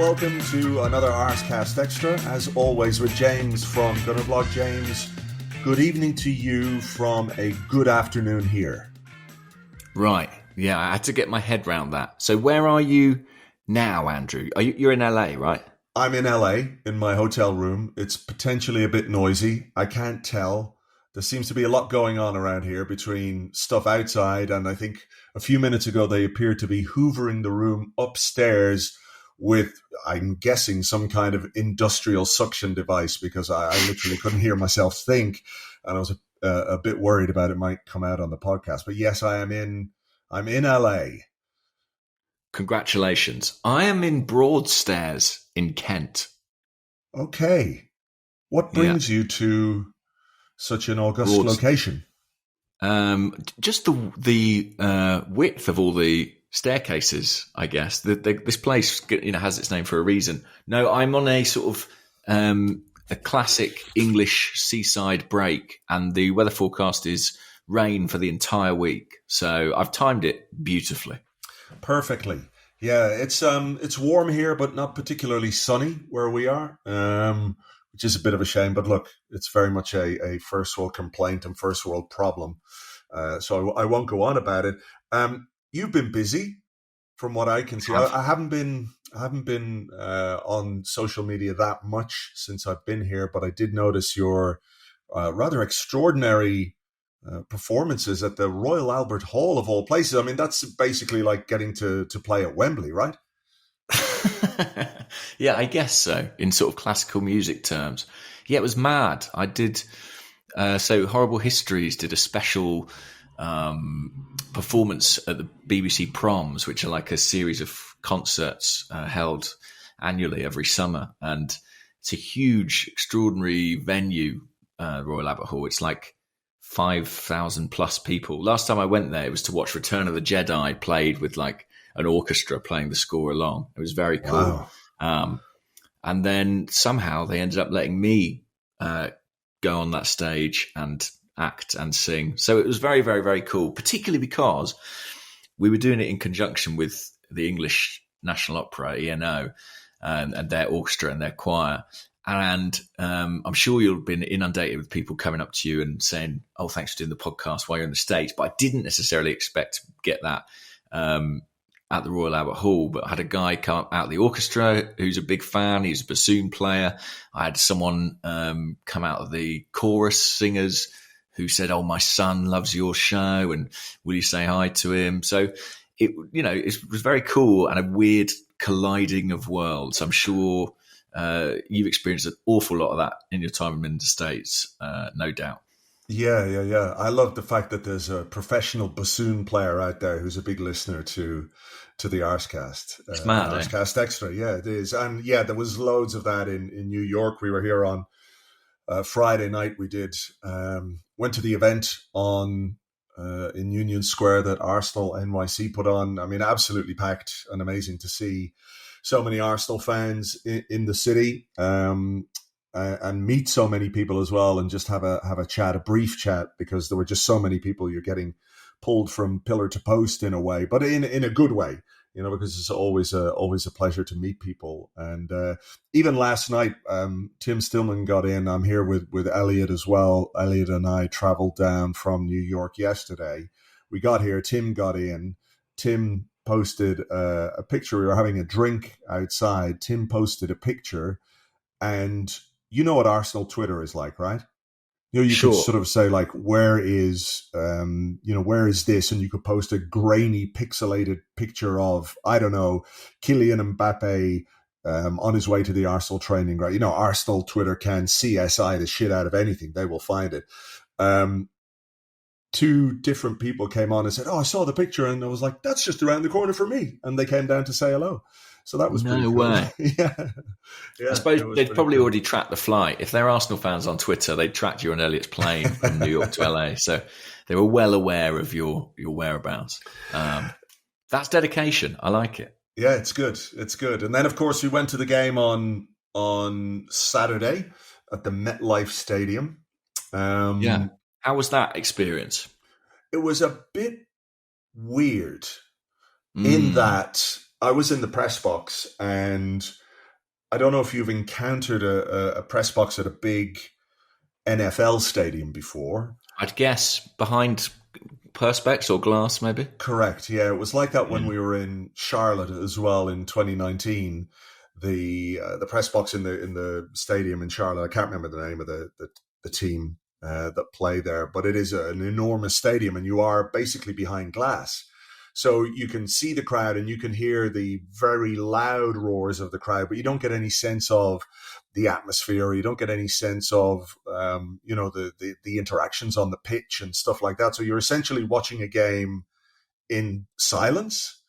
welcome to another Arsecast Extra, as always with James from Gunnerblog. James, good evening to you from a good afternoon here. Right, yeah, I had to get my head round that. So where are you now, Andrew? You're in LA, right? I'm in LA, in my hotel room. It's potentially a bit noisy. I can't tell. There seems to be a lot going on around here between stuff outside, and I think a few minutes ago they appeared to be hoovering the room upstairs with, I'm guessing, some kind of industrial suction device, because I literally couldn't hear myself think, and I was a bit worried about it might come out on the podcast. But yes, I'm in LA. Congratulations. I am in Broadstairs in Kent. Okay. What brings you to such an august location? Just the width of all the staircases, I guess. This place, has its name for a reason. No, I'm on a sort of a classic English seaside break, and the weather forecast is rain for the entire week. So I've timed it beautifully. Perfectly. Yeah, it's warm here, but not particularly sunny where we are, which is a bit of a shame. But look, it's very much a first world complaint and first world problem. So I won't go on about it. You've been busy, from what I can see. I haven't been on social media that much since I've been here, but I did notice your rather extraordinary performances at the Royal Albert Hall of all places. I mean, that's basically like getting to play at Wembley, right? Yeah, I guess so, in sort of classical music terms. Yeah, it was mad. I did. So Horrible Histories did a special performance at the BBC Proms, which are like a series of concerts held annually every summer. And it's a huge, extraordinary venue, Royal Albert Hall. It's like 5,000 plus people. Last time I went there, it was to watch Return of the Jedi played with like an orchestra playing the score along. It was very cool. Wow. And then somehow they ended up letting me go on that stage and act and sing. So it was very, very, very cool, particularly because we were doing it in conjunction with the English National Opera, ENO, and their orchestra and their choir. And I'm sure you've been inundated with people coming up to you and saying, oh, thanks for doing the podcast while you're in the States. But I didn't necessarily expect to get that at the Royal Albert Hall. But I had a guy come up out of the orchestra who's a big fan. He's a bassoon player. I had someone come out of the chorus singers who said, oh, my son loves your show, and will you say hi to him? So it was very cool and a weird colliding of worlds. I'm sure you've experienced an awful lot of that in your time in the States, no doubt. Yeah. I love the fact that there's a professional bassoon player out there who's a big listener to the Arsecast. It's mad, Arsecast Extra, yeah, it is. And yeah, there was loads of that in New York. We were here on Friday night. We went to the event in Union Square that Arsenal NYC put on. I mean, absolutely packed and amazing to see so many Arsenal fans in the city, and meet so many people as well, and just have a chat, a brief chat, because there were just so many people. You're getting pulled from pillar to post in a way, but in a good way, because it's always a pleasure to meet people. And even last night, Tim Stillman got in. I'm here with Elliot as well. Elliot and I traveled down from New York yesterday. We got here. Tim got in. Tim posted a picture. We were having a drink outside. Tim posted a picture, and you know what Arsenal Twitter is like, right? You Sure. could sort of say, like, where is this? And you could post a grainy, pixelated picture of, I don't know, Kylian Mbappe on his way to the Arsenal training ground. Arsenal Twitter can CSI the shit out of anything. They will find it. Two different people came on and said, oh, I saw the picture. And I was like, that's just around the corner for me. And they came down to say hello. So that was pretty cool. Way. Yeah. I suppose they'd probably already tracked the flight. If they're Arsenal fans on Twitter, they'd tracked you on Elliot's plane from New York to LA. So they were well aware of your whereabouts. That's dedication. I like it. Yeah, it's good. It's good. And then, of course, we went to the game on Saturday at the MetLife Stadium. Yeah. How was that experience? It was a bit weird in that I was in the press box, and I don't know if you've encountered a press box at a big NFL stadium before. I'd guess behind perspex or glass, maybe. Correct. Yeah, it was like that when Yeah. we were in Charlotte as well in 2019. The press box in the stadium in Charlotte. I can't remember the name of the team that play there, but it is an enormous stadium, and you are basically behind glass. So you can see the crowd and you can hear the very loud roars of the crowd, but you don't get any sense of the atmosphere. You don't get any sense of the interactions on the pitch and stuff like that. So you're essentially watching a game in silence,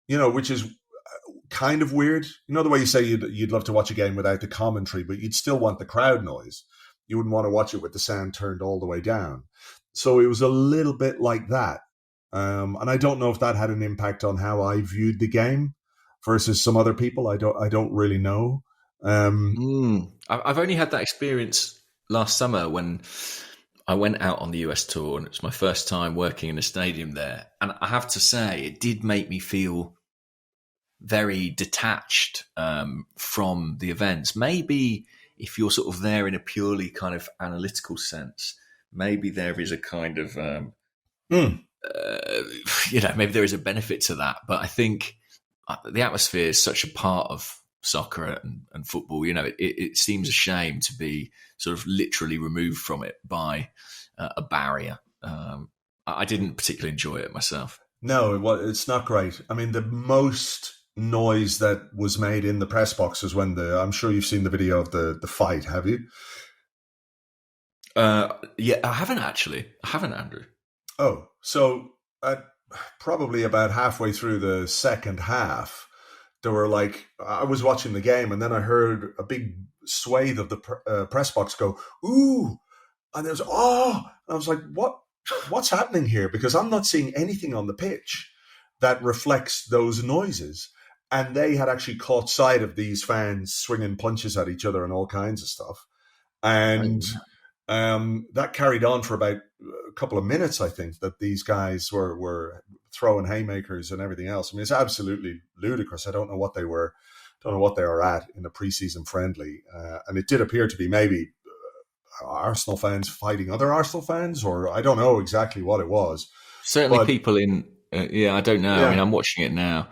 which is kind of weird. You know the way you say you'd love to watch a game without the commentary, but you'd still want the crowd noise. You wouldn't want to watch it with the sound turned all the way down. So it was a little bit like that. And I don't know if that had an impact on how I viewed the game versus some other people. I don't really know. I've only had that experience last summer when I went out on the US tour, and it was my first time working in a stadium there. And I have to say, it did make me feel very detached from the events. Maybe if you're sort of there in a purely kind of analytical sense, maybe there is a kind of, maybe there is a benefit to that. But I think the atmosphere is such a part of soccer and football. It seems a shame to be sort of literally removed from it by a barrier. I didn't particularly enjoy it myself. No, it's not great. I mean, the most noise that was made in the press box was when I'm sure you've seen the video of the fight, have you? Yeah, I haven't actually. I haven't, Andrew. Oh, so probably about halfway through the second half, there were I was watching the game and then I heard a big swathe of the press box go, ooh, and there was, oh, and I was like, what's happening here? Because I'm not seeing anything on the pitch that reflects those noises. And they had actually caught sight of these fans swinging punches at each other and all kinds of stuff. And that carried on for about a couple of minutes, I think, that these guys were throwing haymakers and everything else. I mean, it's absolutely ludicrous. I don't know what they were at in a preseason friendly. And it did appear to be maybe Arsenal fans fighting other Arsenal fans, or I don't know exactly what it was. Certainly people in, I don't know. Yeah. I mean, I'm watching it now.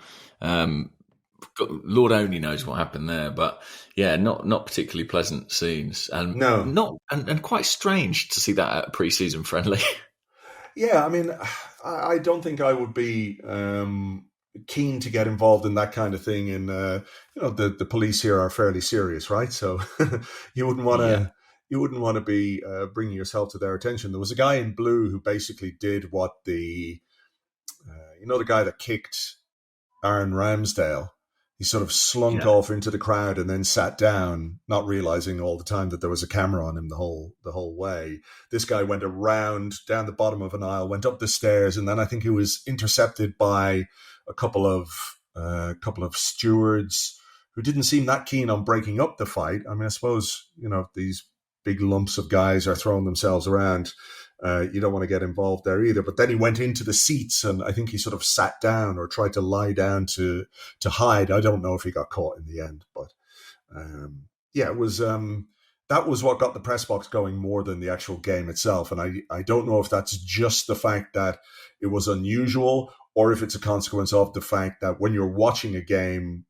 Lord only knows what happened there, but yeah, not particularly pleasant scenes, and and quite strange to see that at a pre-season friendly. Yeah, I mean, I don't think I would be keen to get involved in that kind of thing. And the police here are fairly serious, right? So you wouldn't want to. You wouldn't want to be bringing yourself to their attention. There was a guy in blue who basically did what the guy that kicked Aaron Ramsdale. He sort of slunk off into the crowd and then sat down, not realizing all the time that there was a camera on him the whole way. This guy went around down the bottom of an aisle, went up the stairs, and then I think he was intercepted by a couple of stewards who didn't seem that keen on breaking up the fight. I mean, I suppose these big lumps of guys are throwing themselves around. You don't want to get involved there either. But then he went into the seats, and I think he sort of sat down or tried to lie down to hide. I don't know if he got caught in the end, but it was that was what got the press box going more than the actual game itself. And I don't know if that's just the fact that it was unusual, or if it's a consequence of the fact that when you're watching a game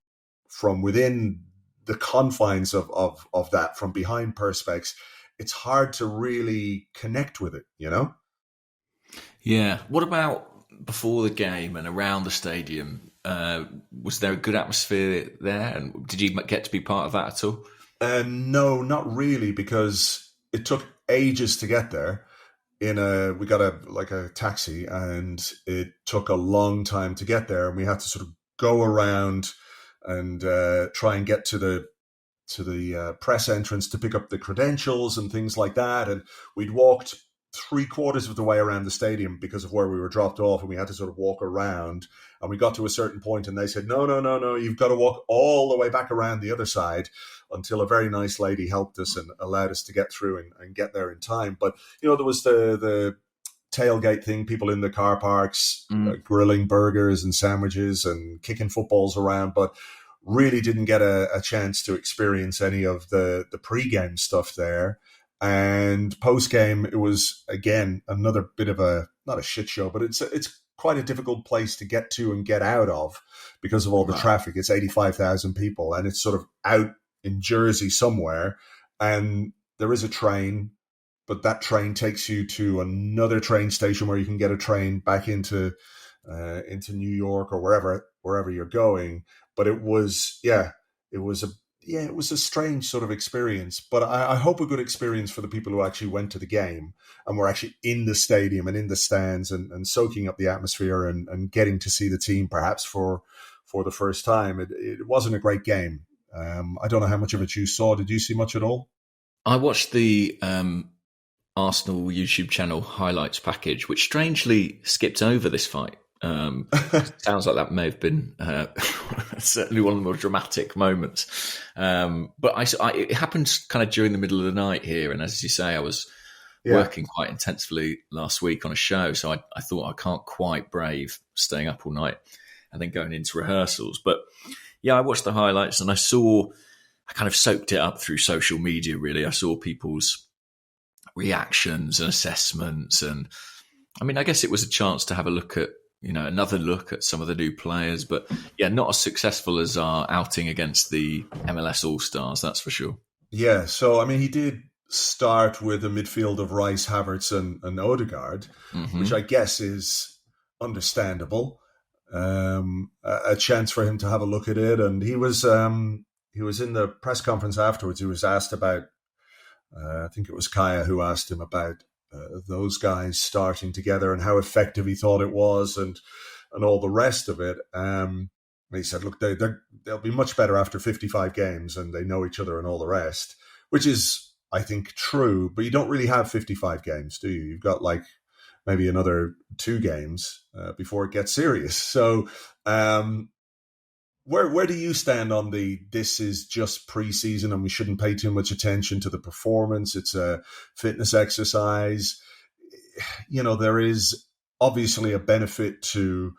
from within the confines of that, from behind perspex, it's hard to really connect with it, Yeah. What about before the game and around the stadium? Was there a good atmosphere there? And did you get to be part of that at all? No, not really, because it took ages to get there. We got a taxi, and it took a long time to get there, and we had to sort of go around and try and get to the press entrance to pick up the credentials and things like that. And we'd walked 3/4 of the way around the stadium because of where we were dropped off, and we had to sort of walk around. And we got to a certain point and they said, no, you've got to walk all the way back around the other side, until a very nice lady helped us and allowed us to get through and get there in time. But, there was the tailgate thing, people in the car parks grilling burgers and sandwiches and kicking footballs around. But really didn't get a chance to experience any of the pre-game stuff there. And post-game, it was, again, another bit of not a shit show, but it's quite a difficult place to get to and get out of because of all the traffic. It's 85,000 people, and it's sort of out in Jersey somewhere. And there is a train, but that train takes you to another train station where you can get a train back into New York or wherever you're going. But it was a strange sort of experience. But I hope a good experience for the people who actually went to the game and were actually in the stadium and in the stands and soaking up the atmosphere and getting to see the team perhaps for the first time. It wasn't a great game. I don't know how much of it you saw. Did you see much at all? I watched the Arsenal YouTube channel highlights package, which strangely skipped over this fight. Sounds like that may have been certainly one of the more dramatic moments. But it happened kind of during the middle of the night here. And as you say, I was working quite intensively last week on a show. So I thought I can't quite brave staying up all night and then going into rehearsals. But yeah, I watched the highlights and I kind of soaked it up through social media, really. I saw people's reactions and assessments. And I mean, I guess it was a chance to have another look at some of the new players, but yeah, not as successful as our outing against the MLS All-Stars, that's for sure. Yeah, so I mean, he did start with a midfield of Rice, Havertz and Odegaard, which I guess is understandable. A chance for him to have a look at it, and he was in the press conference afterwards. He was asked about, I think it was Kaya who asked him about those guys starting together and how effective he thought it was and all the rest of it. He said, look, they'll be much better after 55 games and they know each other and all the rest, which is, I think, true. But you don't really have 55 games, do you? You've got like maybe another 2 games before it gets serious. So where do you stand on this is just preseason and we shouldn't pay too much attention to the performance? It's a fitness exercise. You know, there is obviously a benefit to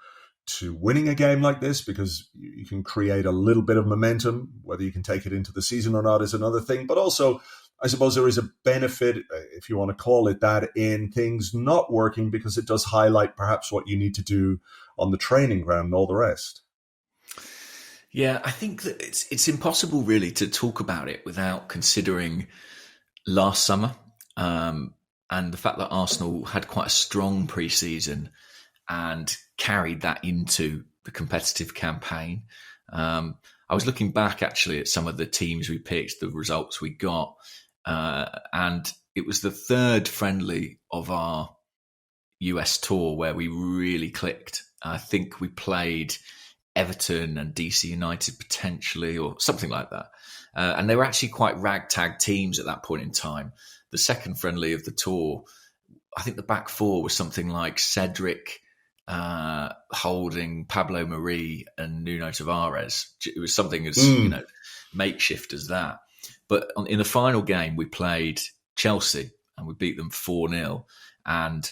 winning a game like this because you can create a little bit of momentum. Whether you can take it into the season or not is another thing. But also, I suppose there is a benefit, if you want to call it that, in things not working because it does highlight perhaps what you need to do on the training ground and all the rest. Yeah, I think that it's impossible really to talk about it without considering last summer and the fact that Arsenal had quite a strong pre-season and carried that into the competitive campaign. I was looking back actually at some of the teams we picked, the results we got, and it was the third friendly of our US tour where we really clicked. I think we played Everton and DC United potentially or something like that. And they were actually quite ragtag teams at that point in time. The second friendly of the tour, I think the back four was something like Cedric, Holding, Pablo Marie and Nuno Tavares. It was something as makeshift as that. But in the final game, we played Chelsea and we beat them 4-0. And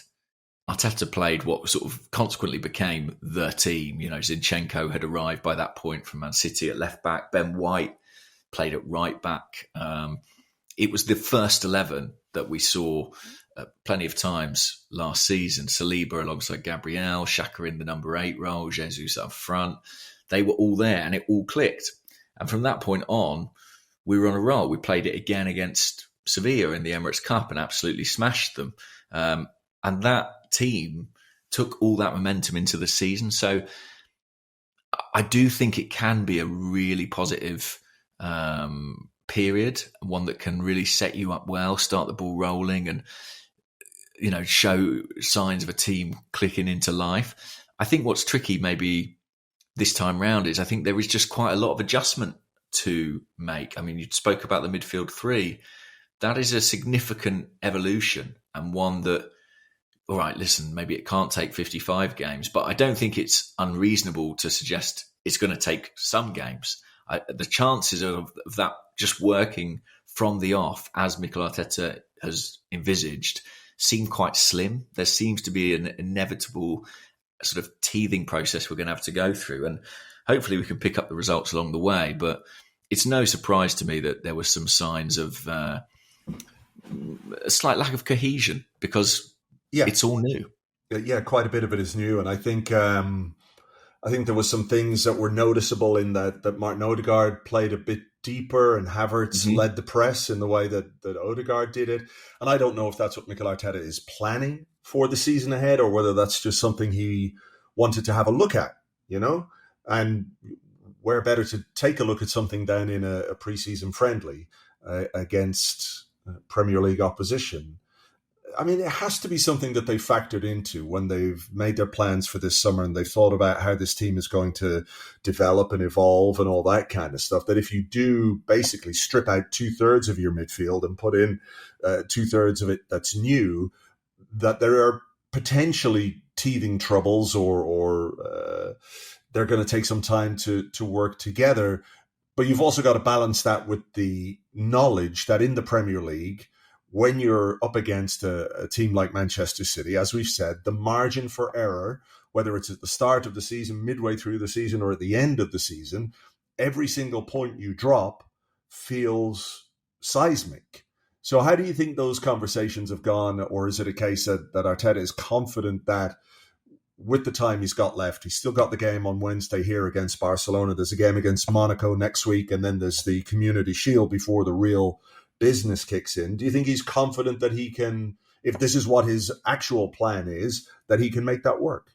Arteta played what sort of consequently became the team. You know, Zinchenko had arrived by that point from Man City at left back. Ben White played at right back. It was the first 11 that we saw plenty of times last season. Saliba alongside Gabriel, Xhaka in the number 8 role, Jesus up front. They were all there and it all clicked. And from that point on, we were on a roll. We played it again against Sevilla in the Emirates Cup and absolutely smashed them. And that team took all that momentum into the season. So I do think it can be a really positive period, one that can really set you up well, start the ball rolling and, you know, show signs of a team clicking into life. I think what's tricky maybe this time round is I think there is just quite a lot of adjustment to make. I mean, you spoke about the midfield 3. That is a significant evolution and one that, all right, listen, maybe it can't take 55 games, but I don't think it's unreasonable to suggest it's going to take some games. The chances of that just working from the off, as Mikel Arteta has envisaged, seem quite slim. There seems to be an inevitable sort of teething process we're going to have to go through. And hopefully we can pick up the results along the way. But it's no surprise to me that there were some signs of a slight lack of cohesion because it's all new. Yeah, quite a bit of it is new, and I think there was some things that were noticeable in that Martin Odegaard played a bit deeper and Havertz led the press in the way that Odegaard did it. And I don't know if that's what Mikel Arteta is planning for the season ahead or whether that's just something he wanted to have a look at, and where better to take a look at something than in a pre-season friendly against Premier League opposition. I mean, it has to be something that they factored into when they've made their plans for this summer and they've thought about how this team is going to develop and evolve and all that kind of stuff. That if you do basically strip out 2/3 of your midfield and put in 2/3 of it that's new, that there are potentially teething troubles or they're going to take some time to work together. But you've also got to balance that with the knowledge that in the Premier League, when you're up against a team like Manchester City, as we've said, the margin for error, whether it's at the start of the season, midway through the season, or at the end of the season, every single point you drop feels seismic. So how do you think those conversations have gone? Or is it a case that Arteta is confident that with the time he's got left, he's still got the game on Wednesday here against Barcelona, there's a game against Monaco next week, and then there's the Community Shield before the real business kicks in. Do you think he's confident that he can, if this is what his actual plan is, that he can make that work?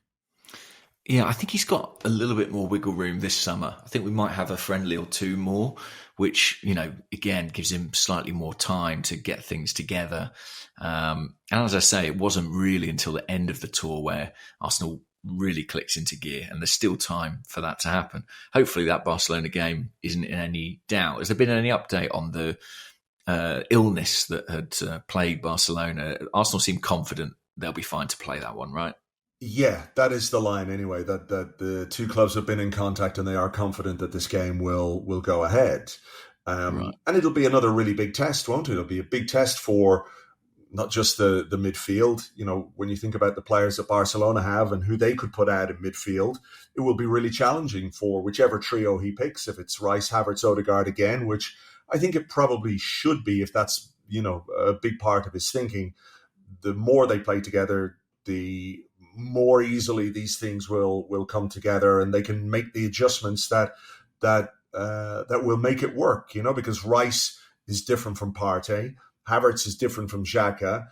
Yeah, I think he's got a little bit more wiggle room this summer. I think we might have a friendly or two more, which, again, gives him slightly more time to get things together. And as I say, it wasn't really until the end of the tour where Arsenal really clicks into gear, and there's still time for that to happen. Hopefully that Barcelona game isn't in any doubt. Has there been any update on the illness that had plagued Barcelona? Arsenal seem confident they'll be fine to play that one, right? Yeah, that is the line anyway, that the two clubs have been in contact and they are confident that this game will go ahead. Right. And it'll be another really big test, won't it? It'll be a big test for not just the midfield. When you think about the players that Barcelona have and who they could put out in midfield, it will be really challenging for whichever trio he picks. If it's Rice, Havertz, Odegaard again, which I think it probably should be if that's, a big part of his thinking. The more they play together, the more easily these things will come together, and they can make the adjustments that will make it work, because Rice is different from Partey. Havertz is different from Xhaka.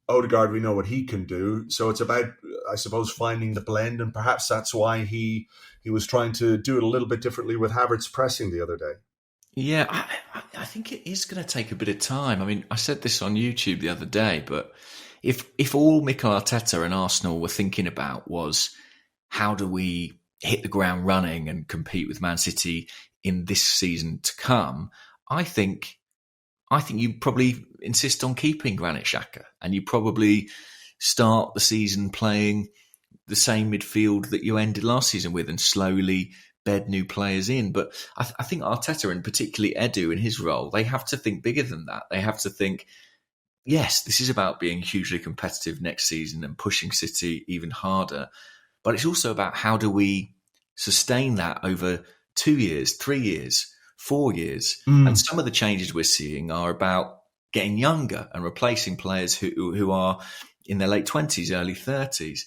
Odegaard, we know what he can do. So it's about, I suppose, finding the blend, and perhaps that's why he was trying to do it a little bit differently with Havertz pressing the other day. Yeah, I think it is going to take a bit of time. I mean, I said this on YouTube the other day, but if all Mikel Arteta and Arsenal were thinking about was how do we hit the ground running and compete with Man City in this season to come, I think you probably insist on keeping Granit Xhaka, and you probably start the season playing the same midfield that you ended last season with and slowly bed new players in. But I think Arteta, and particularly Edu in his role, they have to think bigger than that. They have to think, yes, this is about being hugely competitive next season and pushing City even harder. But it's also about how do we sustain that over 2 years, 3 years, 4 years. And some of the changes we're seeing are about getting younger and replacing players who are in their late 20s, early 30s.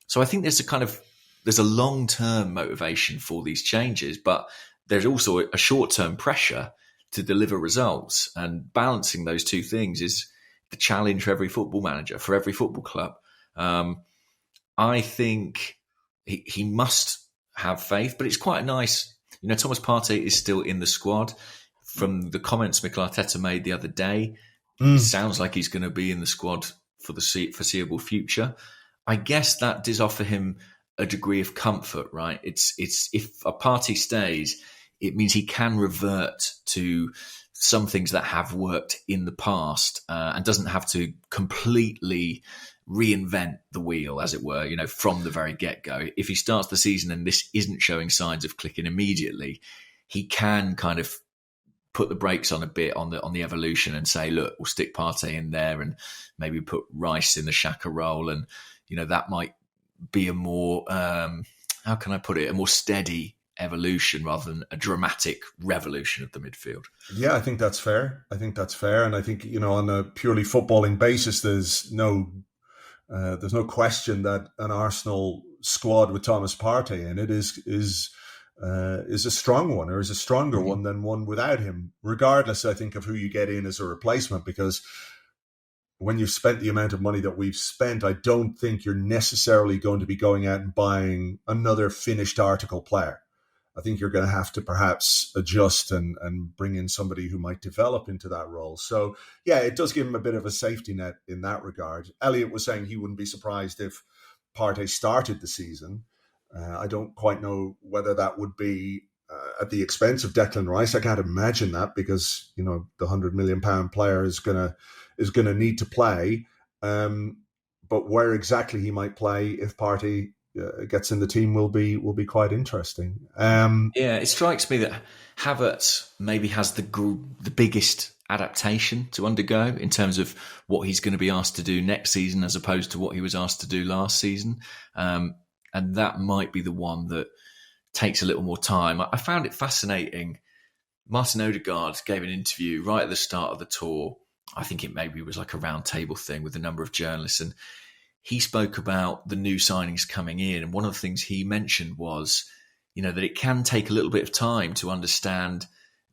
So I think there's a long-term motivation for these changes, but there's also a short-term pressure to deliver results, and balancing those two things is the challenge for every football manager, for every football club. I think he must have faith, but it's quite nice. Thomas Partey is still in the squad. From the comments Mikel Arteta made the other day, it sounds like he's going to be in the squad for the foreseeable future. I guess that does offer him a degree of comfort, right? It's if a Partey stays, it means he can revert to some things that have worked in the past and doesn't have to completely reinvent the wheel, as it were, from the very get-go. If he starts the season and this isn't showing signs of clicking immediately, he can kind of put the brakes on a bit on the evolution and say, look, we'll stick Partey in there and maybe put Rice in the Xhaka role, and that might be a more how can I put it, a more steady evolution rather than a dramatic revolution of the midfield. Yeah, I think that's fair. And I think, on a purely footballing basis, there's no question that an Arsenal squad with Thomas Partey in it is a strong one, or is a stronger one than one without him, regardless, I think, of who you get in as a replacement. Because when you've spent the amount of money that we've spent, I don't think you're necessarily going to be going out and buying another finished article player. I think you're going to have to perhaps adjust and bring in somebody who might develop into that role. So, yeah, it does give him a bit of a safety net in that regard. Elliot was saying he wouldn't be surprised if Partey started the season. I don't quite know whether that would be at the expense of Declan Rice. I can't imagine that, because, the £100 million player is gonna need to play. But where exactly he might play if Partey gets in the team will be quite interesting. It strikes me that Havertz maybe has the biggest adaptation to undergo in terms of what he's going to be asked to do next season as opposed to what he was asked to do last season. And that might be the one that takes a little more time. I found it fascinating. Martin Odegaard gave an interview right at the start of the tour. I think it maybe was like a round table thing with a number of journalists, and he spoke about the new signings coming in. And one of the things he mentioned was, that it can take a little bit of time to understand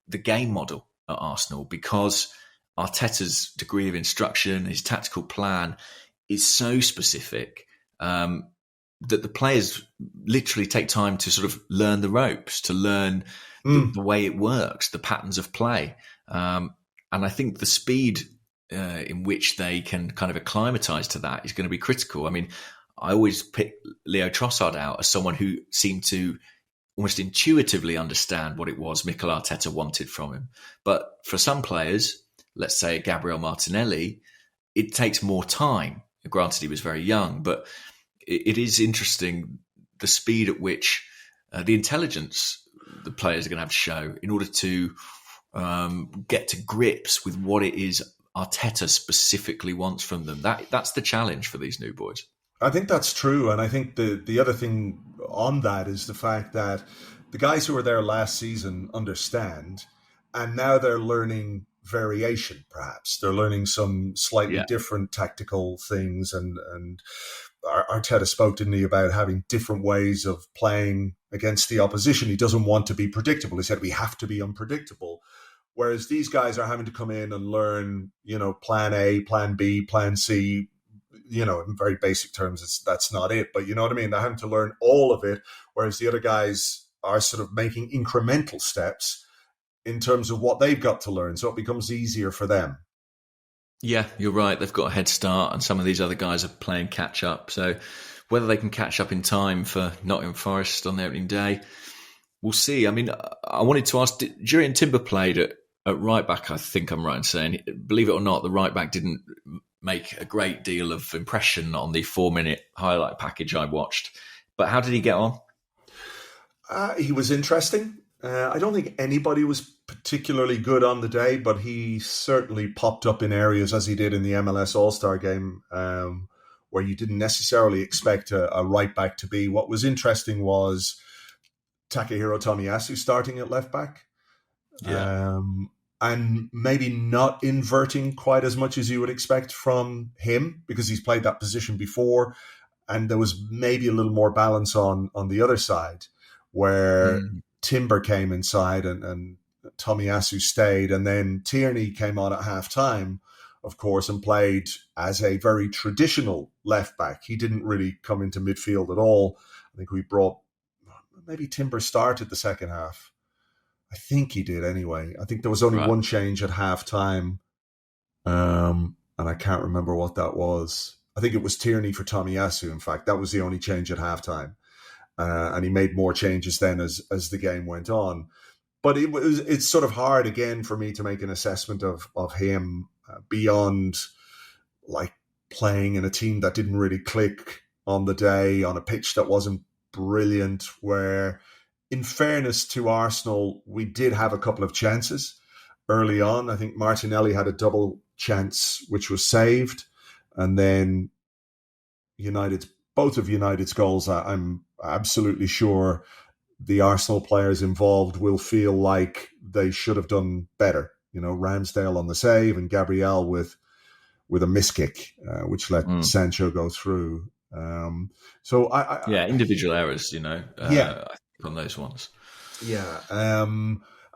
the game model at Arsenal, because Arteta's degree of instruction, his tactical plan is so specific that the players literally take time to sort of learn the ropes, to learn the way it works, the patterns of play. And I think the speed in which they can kind of acclimatise to that is going to be critical. I mean, I always pick Leo Trossard out as someone who seemed to almost intuitively understand what it was Mikel Arteta wanted from him. But for some players, let's say Gabriel Martinelli, it takes more time. Granted, he was very young, but it is interesting the speed at which the intelligence the players are going to have to show in order to get to grips with what it is Arteta specifically wants from them. That's the challenge for these new boys. I think that's true. And I think the other thing on that is the fact that the guys who were there last season understand, and now they're learning variation, perhaps. They're learning some slightly different tactical things. And Arteta spoke, didn't he, about having different ways of playing against the opposition. He doesn't want to be predictable. He said we have to be unpredictable. Whereas these guys are having to come in and learn, plan A, plan B, plan C. In very basic terms, that's not it. But you know what I mean? They're having to learn all of it, whereas the other guys are sort of making incremental steps in terms of what they've got to learn. So it becomes easier for them. Yeah, you're right. They've got a head start, and some of these other guys are playing catch up. So whether they can catch up in time for Nottingham Forest on their opening day, we'll see. I mean, I wanted to ask, Jurriën Timber played at right back, I think I'm right in saying. Believe it or not, the right back didn't make a great deal of impression on the 4-minute highlight package I watched. But how did he get on? He was interesting. I don't think anybody was particularly good on the day, but he certainly popped up in areas, as he did in the MLS All-Star game, where you didn't necessarily expect a right back to be. What was interesting was Takahiro Tomiyasu starting at left back. Yeah. And maybe not inverting quite as much as you would expect from him, because he's played that position before. And there was maybe a little more balance on the other side, where Timber came inside and Tomiyasu stayed. And then Tierney came on at half-time, of course, and played as a very traditional left back. He didn't really come into midfield at all. I think maybe Timber started the second half. I think he did anyway. I think there was only one change at halftime, and I can't remember what that was. I think it was Tierney for Tomiyasu, in fact. That was the only change at halftime. And he made more changes then as the game went on. But it's sort of hard, again, for me to make an assessment of him beyond like playing in a team that didn't really click on the day, on a pitch that wasn't brilliant, where, in fairness to Arsenal, we did have a couple of chances early on. I think Martinelli had a double chance, which was saved. And then United's both of United's goals, I'm absolutely sure the Arsenal players involved will feel like they should have done better. Ramsdale on the save and Gabriel with a miss kick, which let Sancho go through. So individual errors, I think on those ones. Yeah. I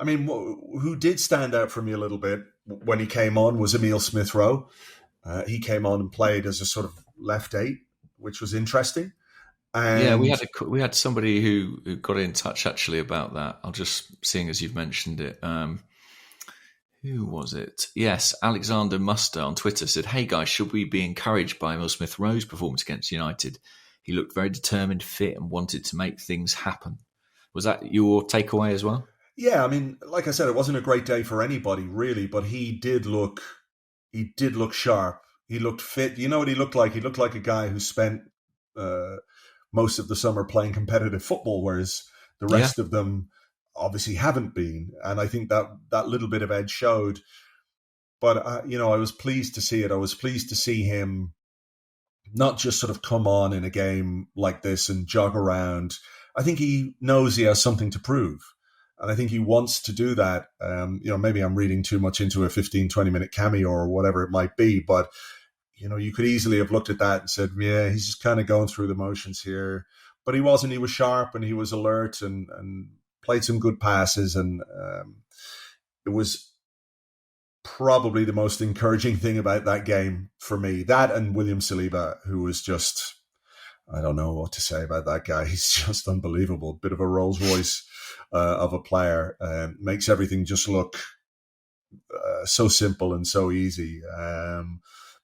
mean, who did stand out for me a little bit when he came on was Emile Smith Rowe. He came on and played as a sort of left 8, which was interesting. And we had somebody who got in touch actually about that. I'll just seeing as you've mentioned it. Who was it? Yes, Alexander Muster on Twitter said, "Hey guys, should we be encouraged by Emile Smith Rowe's performance against United? He looked very determined, fit, and wanted to make things happen." Was that your takeaway as well? Yeah, I mean, like I said, it wasn't a great day for anybody really, but he did look sharp. He looked fit. You know what he looked like? He looked like a guy who spent most of the summer playing competitive football, whereas the rest of them obviously haven't been. And I think that little bit of edge showed. But, I was pleased to see it. I was pleased to see him not just sort of come on in a game like this and jog around. I think he knows he has something to prove. And I think he wants to do that. Maybe I'm reading too much into a 15, 20-minute cameo or whatever it might be. But, you could easily have looked at that and said, yeah, he's just kind of going through the motions here. But he wasn't. He was sharp and he was alert and played some good passes. And it was probably the most encouraging thing about that game for me. That and William Saliba, who was just, I don't know what to say about that guy. He's just unbelievable. Bit of a Rolls Royce of a player. Makes everything just look so simple and so easy.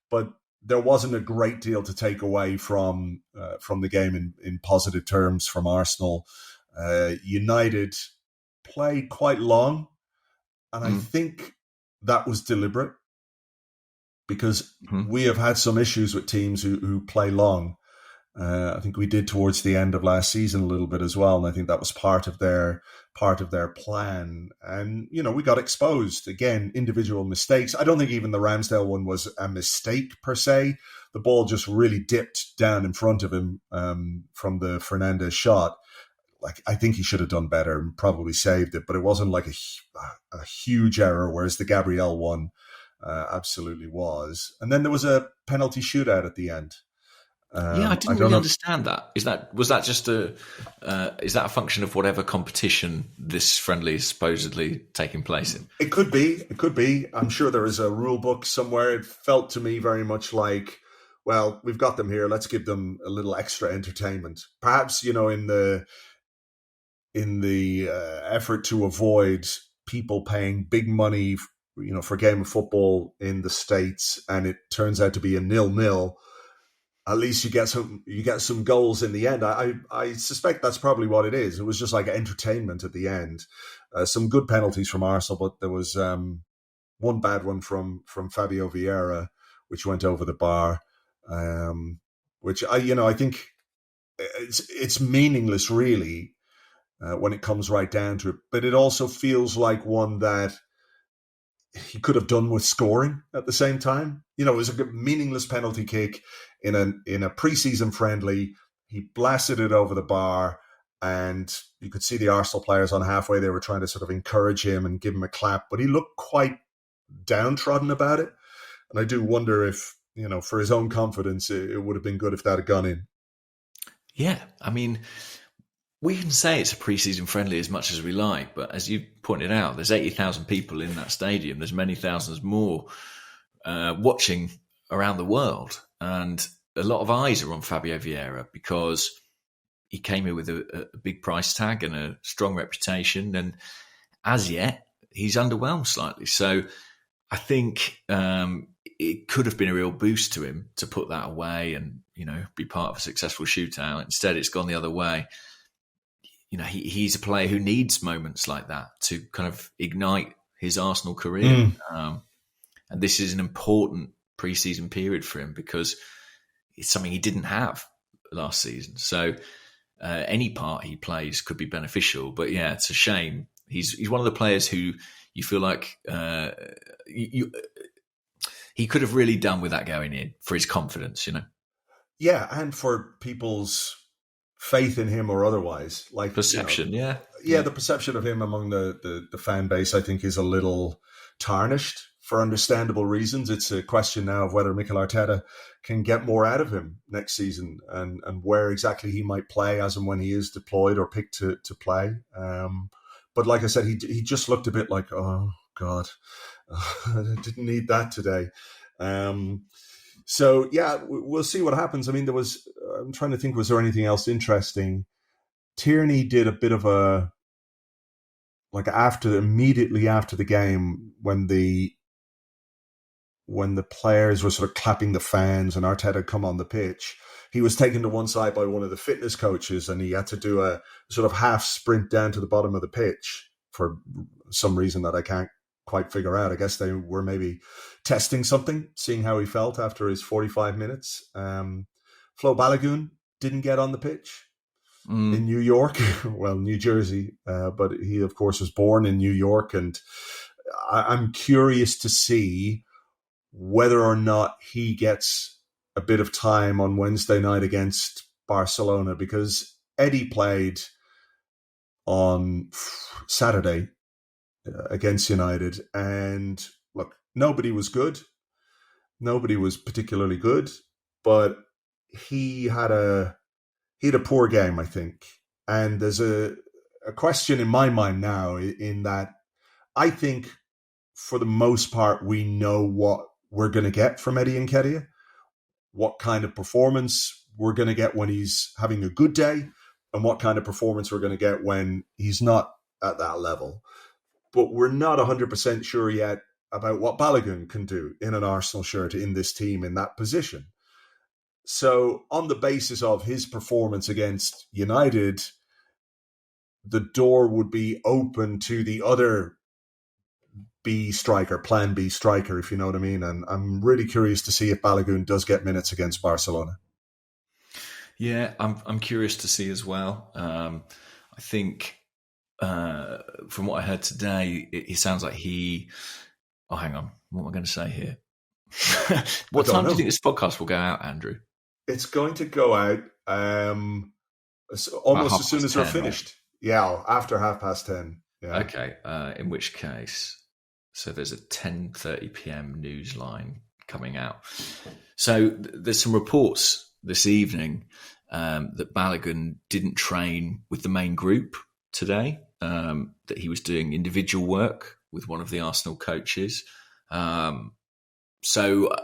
But there wasn't a great deal to take away from the game in positive terms from Arsenal. United played quite long, and I think that was deliberate because we have had some issues with teams who play long. I think we did towards the end of last season a little bit as well, and I think that was part of their plan. And we got exposed again, individual mistakes. I don't think even the Ramsdale one was a mistake per se. The ball just really dipped down in front of him from the Fernandes shot. Like, I think he should have done better and probably saved it, but it wasn't like a huge error. Whereas the Gabriel one absolutely was. And then there was a penalty shootout at the end. I didn't really understand that. Is that a function of whatever competition this friendly is supposedly taking place in? It could be. I'm sure there is a rule book somewhere. It felt to me very much like, well, we've got them here. Let's give them a little extra entertainment. Perhaps, in the effort to avoid people paying big money, for a game of football in the States, and it turns out to be a 0-0. At least you get some goals in the end. I suspect that's probably what it is. It was just like entertainment at the end. Some good penalties from Arsenal, but there was one bad one from Fabio Vieira, which went over the bar. Which I think it's meaningless really when it comes right down to it. But it also feels like one that he could have done with scoring at the same time. It was a meaningless penalty kick in a preseason friendly. He blasted it over the bar, and you could see the Arsenal players on halfway. They were trying to sort of encourage him and give him a clap, but he looked quite downtrodden about it. And I do wonder if, for his own confidence, it would have been good if that had gone in. Yeah, I mean, we can say it's a pre-season friendly as much as we like, but as you pointed out, there's 80,000 people in that stadium. There's many thousands more watching around the world. And a lot of eyes are on Fabio Vieira because he came here with a big price tag and a strong reputation. And as yet, he's underwhelmed slightly. So I think it could have been a real boost to him to put that away and, be part of a successful shootout. Instead, it's gone the other way. He's a player who needs moments like that to kind of ignite his Arsenal career. And this is an important pre-season period for him because it's something he didn't have last season. So any part he plays could be beneficial. But yeah, it's a shame. He's one of the players who you feel like he could have really done with that going in for his confidence, Yeah, and for people's faith in him or otherwise. Like, Perception, yeah. The perception of him among the fan base, I think, is a little tarnished for understandable reasons. It's a question now of whether Mikel Arteta can get more out of him next season and where exactly he might play as and when he is deployed or picked to play. But like I said, he just looked a bit like, oh, God, I didn't need that today. So, yeah, we'll see what happens. I mean, I'm trying to think, was there anything else interesting? Tierney did a bit of a, like immediately after the game, when the players were sort of clapping the fans and Arteta had come on the pitch, he was taken to one side by one of the fitness coaches and he had to do a sort of half sprint down to the bottom of the pitch for some reason that I can't quite figure out. I guess they were maybe testing something, seeing how he felt after his 45 minutes. Flo Balogun didn't get on the pitch in New York, well, New Jersey, but he, of course, was born in New York. And I'm curious to see whether or not he gets a bit of time on Wednesday night against Barcelona, because Eddie played on Saturday against United, and look, nobody was good. Nobody was particularly good, but he had a poor game, I think. And there's a question in my mind now in that I think for the most part we know what we're going to get from Eddie Nketiah, what kind of performance we're going to get when he's having a good day, and what kind of performance we're going to get when he's not at that level. But we're not 100% sure yet about what Balogun can do in an Arsenal shirt in this team in that position. So on the basis of his performance against United, the door would be open to the other plan B striker, if you know what I mean. And I'm really curious to see if Balogun does get minutes against Barcelona. Yeah, I'm curious to see as well. I think from what I heard today, it sounds like oh, hang on. What am I going to say here? What time do you think this podcast will go out, Andrew? It's going to go out almost as soon as we're finished. Right? Yeah, after 10:30. Yeah. Okay, in which case, so there's a 10:30 p.m. news line coming out. So there's some reports this evening that Balogun didn't train with the main group today, that he was doing individual work with one of the Arsenal coaches. So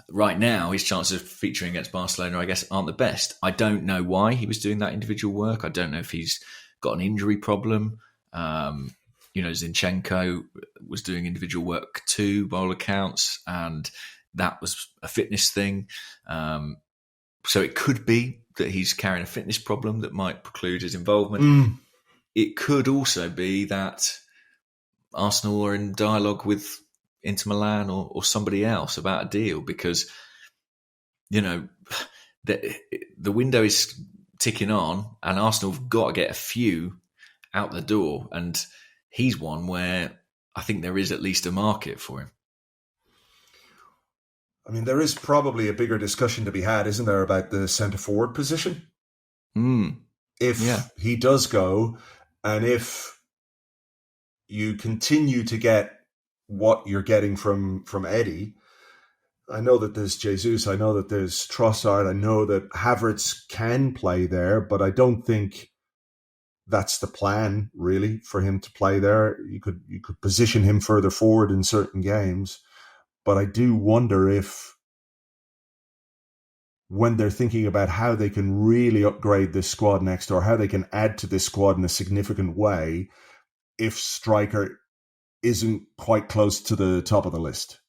right now, his chances of featuring against Barcelona, I guess, aren't the best. I don't know why he was doing that individual work. I don't know if he's got an injury problem. Zinchenko was doing individual work too, by all accounts, and that was a fitness thing. So it could be that he's carrying a fitness problem that might preclude his involvement. It could also be that Arsenal are in dialogue with Inter Milan or somebody else about a deal, because, the window is ticking on and Arsenal have got to get a few out the door. And he's one where I think there is at least a market for him. I mean, there is probably a bigger discussion to be had, isn't there, about the centre-forward position? If he does go, and if you continue to get what you're getting from Eddie, I know that there's Jesus, I know that there's Trossard, I know that Havertz can play there, but I don't think that's the plan, really, for him to play there. You could position him further forward in certain games, but I do wonder if, when they're thinking about how they can really upgrade this squad next, or how they can add to this squad in a significant way, if striker isn't quite close to the top of the list.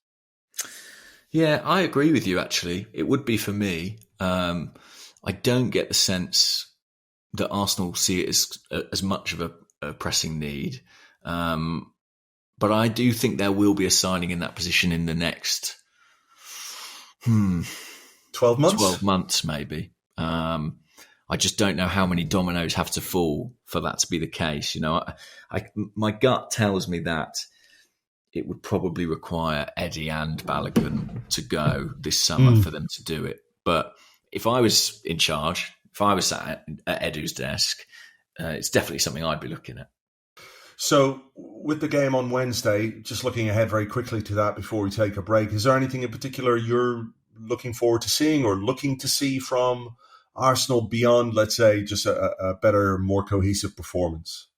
Yeah, I agree with you, actually. It would be for me. I don't get the sense that Arsenal see it as much of a pressing need. But I do think there will be a signing in that position in the next 12 months? 12 months, maybe. I just don't know how many dominoes have to fall for that to be the case. My gut tells me that it would probably require Eddie and Balogun to go this summer for them to do it. But if I was in charge, if I was sat at Edu's desk, it's definitely something I'd be looking at. So with the game on Wednesday, just looking ahead very quickly to that before we take a break, is there anything in particular you're looking forward to seeing or looking to see from Arsenal beyond, let's say, just a better, more cohesive performance?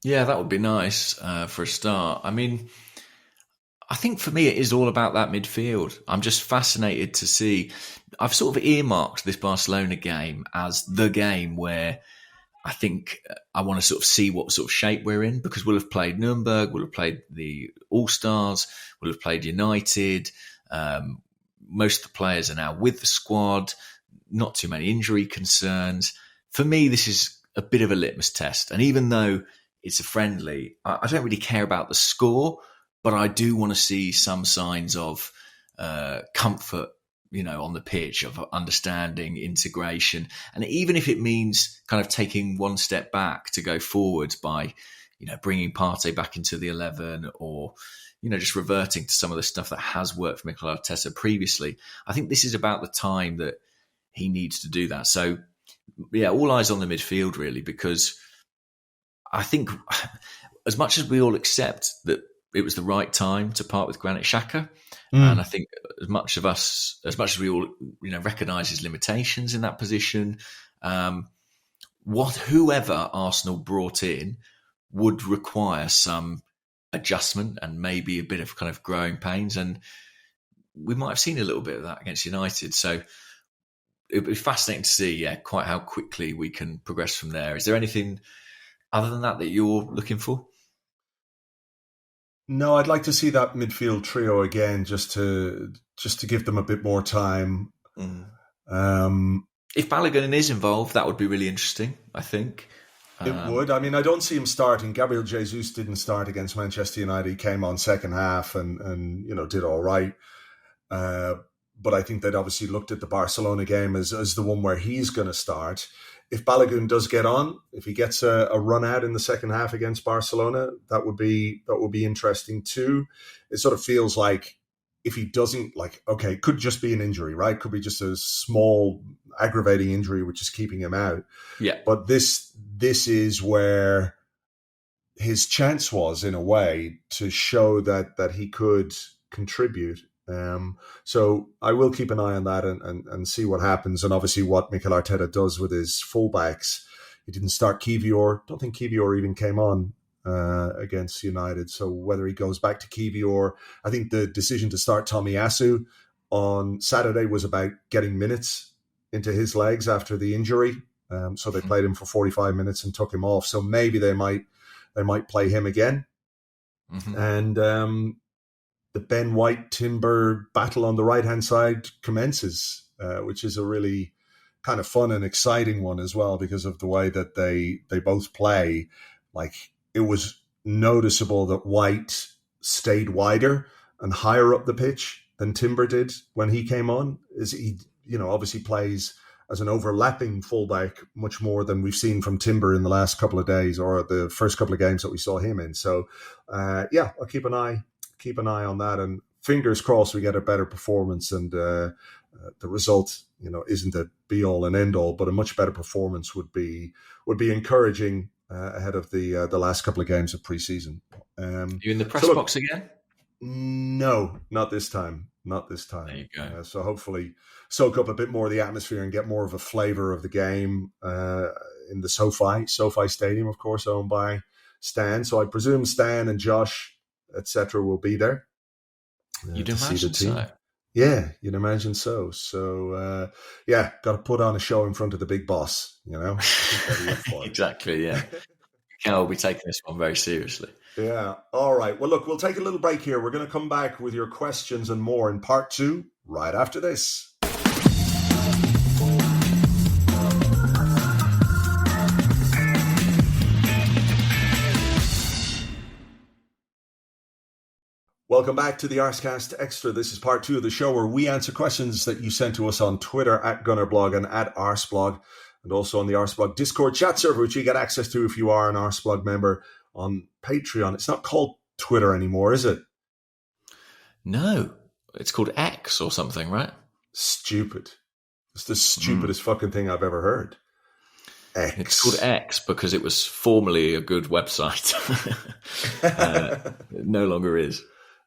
Yeah, that would be nice for a start. I mean, I think for me, it is all about that midfield. I'm just fascinated to see. I've sort of earmarked this Barcelona game as the game where I think I want to sort of see what sort of shape we're in, because we'll have played Nuremberg, we'll have played the All-Stars, we'll have played United. Most of the players are now with the squad, not too many injury concerns. For me, this is a bit of a litmus test. And even though it's a friendly, I don't really care about the score, but I do want to see some signs of comfort, on the pitch, of understanding, integration. And even if it means kind of taking one step back to go forward by, bringing Partey back into the 11, or, just reverting to some of the stuff that has worked for Mikel Arteta previously, I think this is about the time that he needs to do that. So, yeah, all eyes on the midfield, really, because I think as much as we all accept that it was the right time to part with Granit Xhaka, and I think as much as we all recognise his limitations in that position, whoever Arsenal brought in would require some adjustment and maybe a bit of kind of growing pains, and we might have seen a little bit of that against United. So it would be fascinating to see, quite how quickly we can progress from there. Is there anything other than that you're looking for? No, I'd like to see that midfield trio again, just to give them a bit more time. If Balogun is involved, that would be really interesting, I think. It would. I mean, I don't see him starting. Gabriel Jesus didn't start against Manchester United. He came on second half and did all right. But I think they'd obviously looked at the Barcelona game as the one where he's going to start. If Balogun does get on, if he gets a run out in the second half against Barcelona, that would be interesting too. It sort of feels like if he doesn't, it could just be an injury, right? Could be just a small aggravating injury which is keeping him out. Yeah. But this is where his chance was, in a way, to show that he could contribute. So I will keep an eye on that and see what happens, and obviously what Mikel Arteta does with his fullbacks. He didn't start Kivior. I don't think Kivior even came on against United. So whether he goes back to Kivior, I think the decision to start Tomiyasu on Saturday was about getting minutes into his legs after the injury. So they played him for 45 minutes and took him off. So maybe they might play him again. Mm-hmm. And the Ben White Timber battle on the right-hand side commences, which is a really kind of fun and exciting one as well, because of the way that they both play. Like, it was noticeable that White stayed wider and higher up the pitch than Timber did when he came on. Is he, obviously plays as an overlapping fullback much more than we've seen from Timber in the last couple of days, or the first couple of games that we saw him in. So, I'll keep an eye on that, and fingers crossed we get a better performance, and the result, isn't a be all and end all, but a much better performance would be encouraging ahead of the last couple of games of pre-season. You in the press box again? No, not this time. There you go. So hopefully soak up a bit more of the atmosphere and get more of a flavour of the game in the SoFi Stadium, of course, owned by Stan. So I presume Stan and Josh, etc., will be there. You'd imagine so. Yeah, you'd imagine so. So, got to put on a show in front of the big boss, Exactly, yeah. We'll be taking this one very seriously. Yeah. All right. Well, look, we'll take a little break here. We're going to come back with your questions and more in part 2 right after this. Welcome back to the Arsecast Extra. This is part 2 of the show where we answer questions that you sent to us on Twitter at Gunnerblog and at Arseblog, and also on the Arseblog Discord chat server, which you get access to if you are an Arseblog member on Patreon. It's not called Twitter anymore, is it? No, it's called X or something, right? Stupid. It's the stupidest fucking thing I've ever heard. X. It's called X because it was formerly a good website. It no longer is.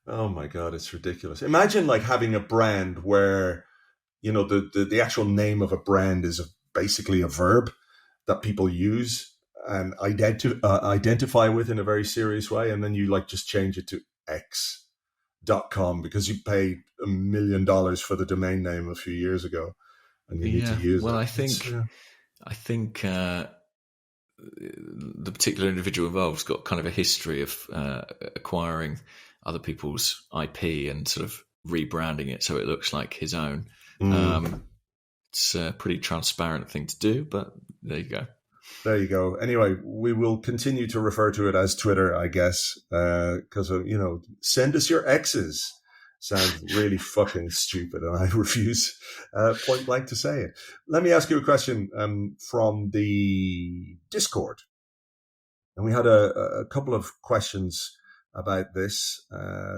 Oh my God, it's ridiculous. Imagine like having a brand where, you know, the actual name of a brand is basically a verb that people use and identify with in a very serious way. And then you like just change it to X.com because you paid $1 million for the domain name a few years ago and you need to use it. Well, I think the particular individual involved has got kind of a history of acquiring other people's IP and sort of rebranding it so it looks like his own. It's a pretty transparent thing to do, but there you go. There you go. Anyway, we will continue to refer to it as Twitter, I guess, because, you know, send us your X's. Sounds really fucking stupid, and I refuse point blank to say it. Let me ask you a question from the Discord. And we had a couple of questions about this.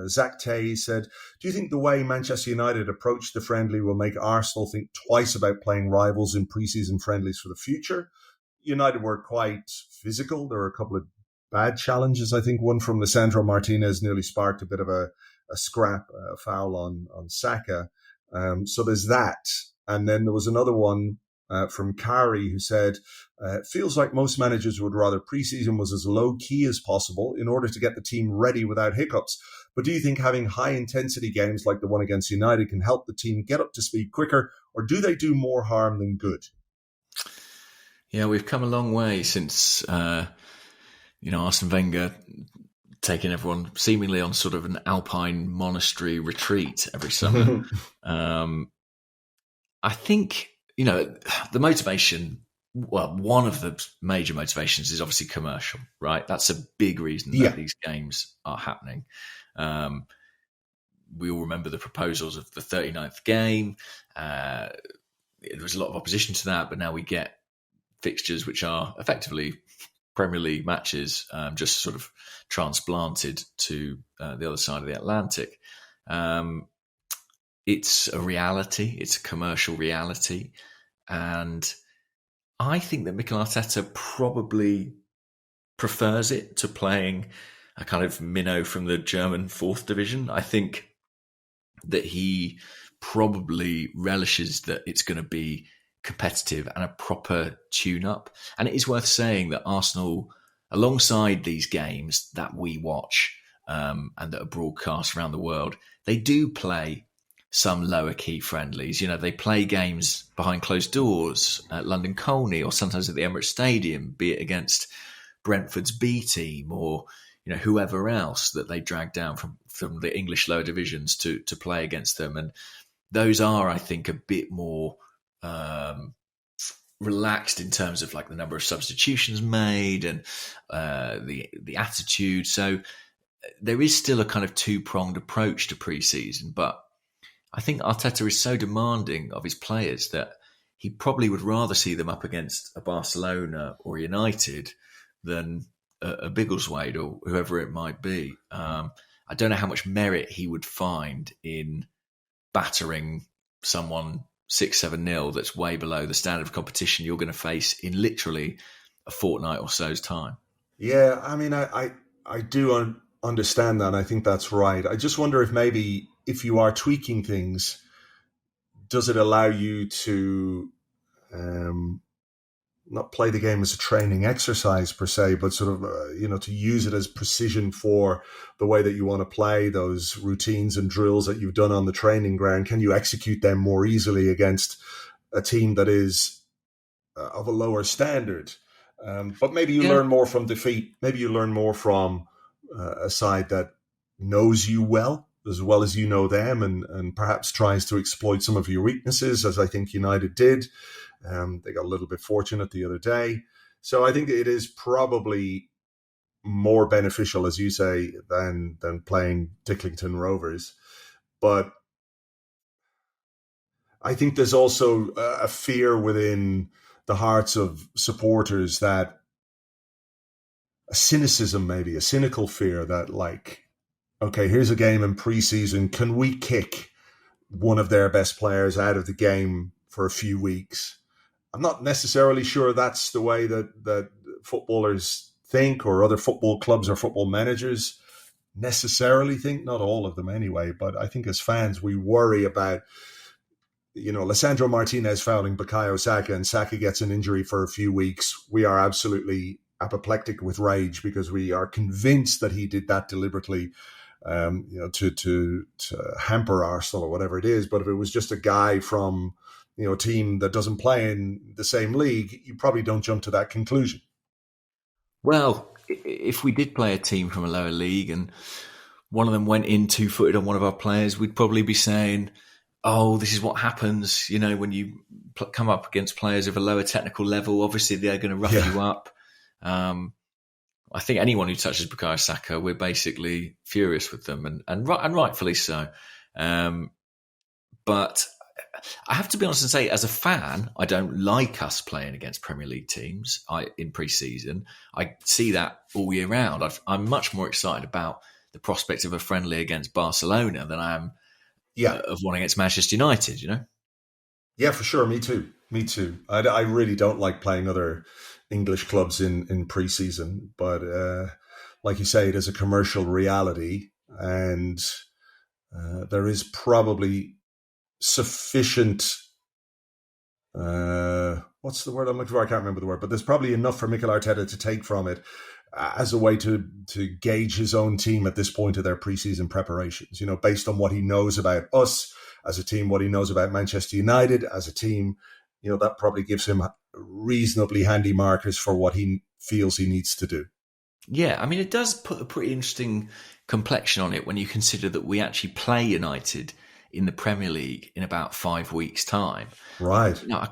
Zach Tay said, do you think the way Manchester United approach the friendly will make Arsenal think twice about playing rivals in pre-season friendlies for the future? United were quite physical. There were a couple of bad challenges. I think one from Lisandro Martinez nearly sparked a bit of a scrap, a foul on Saka. So there's that. And then there was another one from Kari who said, it feels like most managers would rather preseason was as low key as possible in order to get the team ready without hiccups. But do you think having high intensity games like the one against United can help the team get up to speed quicker, or do they do more harm than good? Yeah, we've come a long way since, Arsene Wenger taking everyone seemingly on sort of an alpine monastery retreat every summer. I think, the motivation, well, one of the major motivations is obviously commercial, right? That's a big reason that these games are happening. We all remember the proposals of the 39th game. There was a lot of opposition to that, but now we get fixtures which are effectively Premier League matches, just sort of transplanted to the other side of the Atlantic. It's a reality. It's a commercial reality. And I think that Mikel Arteta probably prefers it to playing a kind of minnow from the German 4th division. I think that he probably relishes that it's going to be competitive and a proper tune-up. And it is worth saying that Arsenal, alongside these games that we watch and that are broadcast around the world, they do play some lower-key friendlies. They play games behind closed doors at London Colney or sometimes at the Emirates Stadium, be it against Brentford's B team or whoever else that they drag down from the English lower divisions to play against them. And those are, I think, a bit more relaxed in terms of like the number of substitutions made and the attitude. So there is still a kind of two-pronged approach to pre-season, but I think Arteta is so demanding of his players that he probably would rather see them up against a Barcelona or United than a Biggleswade or whoever it might be. I don't know how much merit he would find in battering someone 6-7-0 that's way below the standard of competition you're going to face in literally a fortnight or so's time. Yeah, I mean, I do understand that, and I think that's right. I just wonder if maybe if you are tweaking things, does it allow you to not play the game as a training exercise per se, but sort of, to use it as precision for the way that you want to play those routines and drills that you've done on the training ground? Can you execute them more easily against a team that is of a lower standard? But maybe you learn more from defeat. Maybe you learn more from a side that knows you well as you know them, and perhaps tries to exploit some of your weaknesses, as I think United did. They got a little bit fortunate the other day. So I think it is probably more beneficial, as you say, than playing Dicklington Rovers. But I think there's also a fear within the hearts of supporters, that a cynicism, maybe a cynical fear that, like, okay, here's a game in pre-season. Can we kick one of their best players out of the game for a few weeks. I'm not necessarily sure that's the way that footballers think, or other football clubs or football managers necessarily think. Not all of them anyway, but I think as fans we worry about, Lisandro Martinez fouling Bukayo Saka, and Saka gets an injury for a few weeks. We are absolutely apoplectic with rage because we are convinced that he did that deliberately, to hamper Arsenal or whatever it is. But if it was just a guy from, a team that doesn't play in the same league, you probably don't jump to that conclusion. Well, if we did play a team from a lower league and one of them went in 2-footed on one of our players, we'd probably be saying, oh, this is what happens, when you come up against players of a lower technical level. Obviously, they're going to rough you up. I think anyone who touches Bukayo Saka, we're basically furious with them, and rightfully so. But I have to be honest and say, as a fan, I don't like us playing against Premier League teams in pre-season. I see that all year round. I'm much more excited about the prospect of a friendly against Barcelona than I am of one against Manchester United, Yeah, for sure. Me too. I really don't like playing other English clubs in pre-season, but like you say, it is a commercial reality, and there is probably sufficient, what's the word I'm looking for? I can't remember the word, but there's probably enough for Mikel Arteta to take from it as a way to gauge his own team at this point of their pre-season preparations, based on what he knows about us as a team, what he knows about Manchester United as a team. That probably gives him reasonably handy markers for what he feels he needs to do. Yeah, I mean, it does put a pretty interesting complexion on it when you consider that we actually play United in the Premier League in about 5 weeks' time. Right. I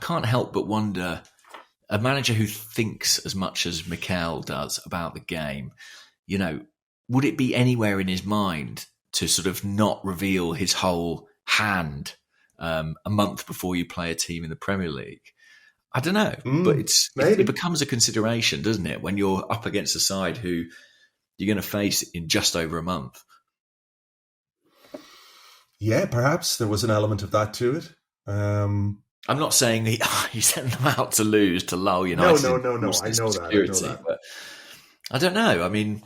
can't help but wonder, a manager who thinks as much as Mikel does about the game, would it be anywhere in his mind to sort of not reveal his whole hand a month before you play a team in the Premier League? I don't know, but it becomes a consideration, doesn't it, when you're up against a side who you're going to face in just over a month? Yeah, perhaps there was an element of that to it. I'm not saying he sent them out to lose, to lull United. No. I know that. But I don't know. I mean,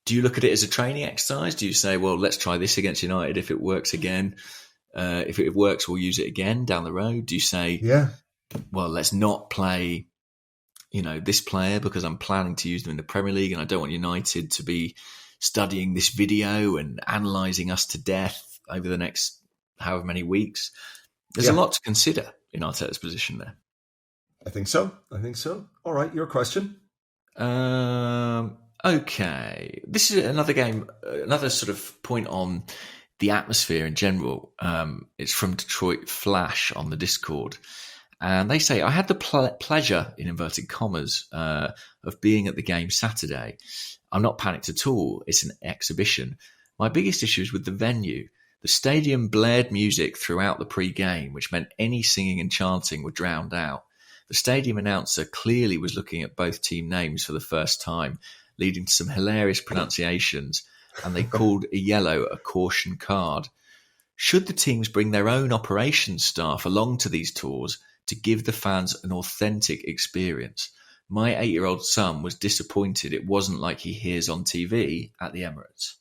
do you look at it as a training exercise? Do you say, well, let's try this against United. If it works again, if it works, we'll use it again down the road? Do you say, well, let's not play, this player because I'm planning to use them in the Premier League and I don't want United to be studying this video and analysing us to death over the next however many weeks? There's a lot to consider in Arteta's position there. I think so. All right, your question. Okay. This is another game, another sort of point on the atmosphere in general. It's from Detroit Flash on the Discord. And they say, I had the pleasure, in inverted commas, of being at the game Saturday. I'm not panicked at all. It's an exhibition. My biggest issue is with the venue. The stadium blared music throughout the pre-game, which meant any singing and chanting were drowned out. The stadium announcer clearly was looking at both team names for the first time, leading to some hilarious pronunciations, and they called a yellow a caution card. Should the teams bring their own operations staff along to these tours to give the fans an authentic experience? My 8-year-old son was disappointed it wasn't like he hears on TV at the Emirates.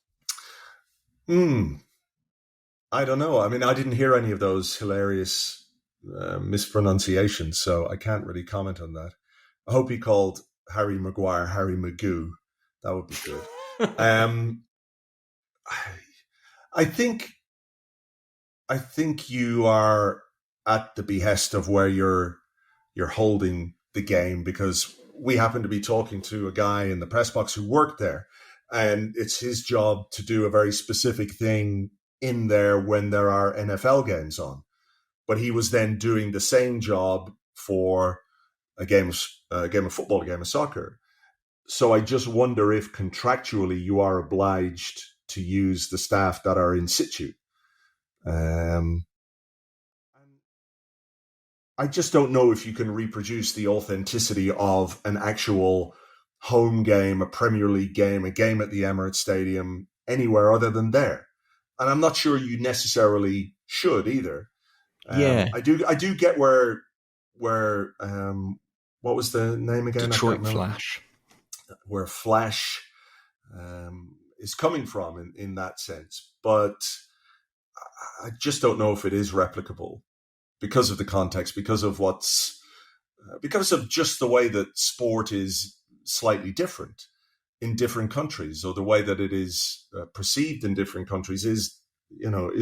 I don't know. I mean, I didn't hear any of those hilarious mispronunciations, so I can't really comment on that. I hope he called Harry Maguire Harry Magoo. That would be good. I think you are at the behest of where you're holding the game, because we happen to be talking to a guy in the press box who worked there, and it's his job to do a very specific thing in there when there are NFL games on. But he was then doing the same job for a game of football, a game of soccer. So I just wonder if contractually you are obliged to use the staff that are in situ. I just don't know if you can reproduce the authenticity of an actual home game, a Premier League game, a game at the Emirates Stadium, anywhere other than there. And I'm not sure you necessarily should either. Yeah, I do get where what was the name again? I can't Detroit remember. Flash. Where Flash is coming from in that sense, but I just don't know if it is replicable because of the context, because of because of just the way that sport is slightly different in different countries, or the way that it is perceived in different countries is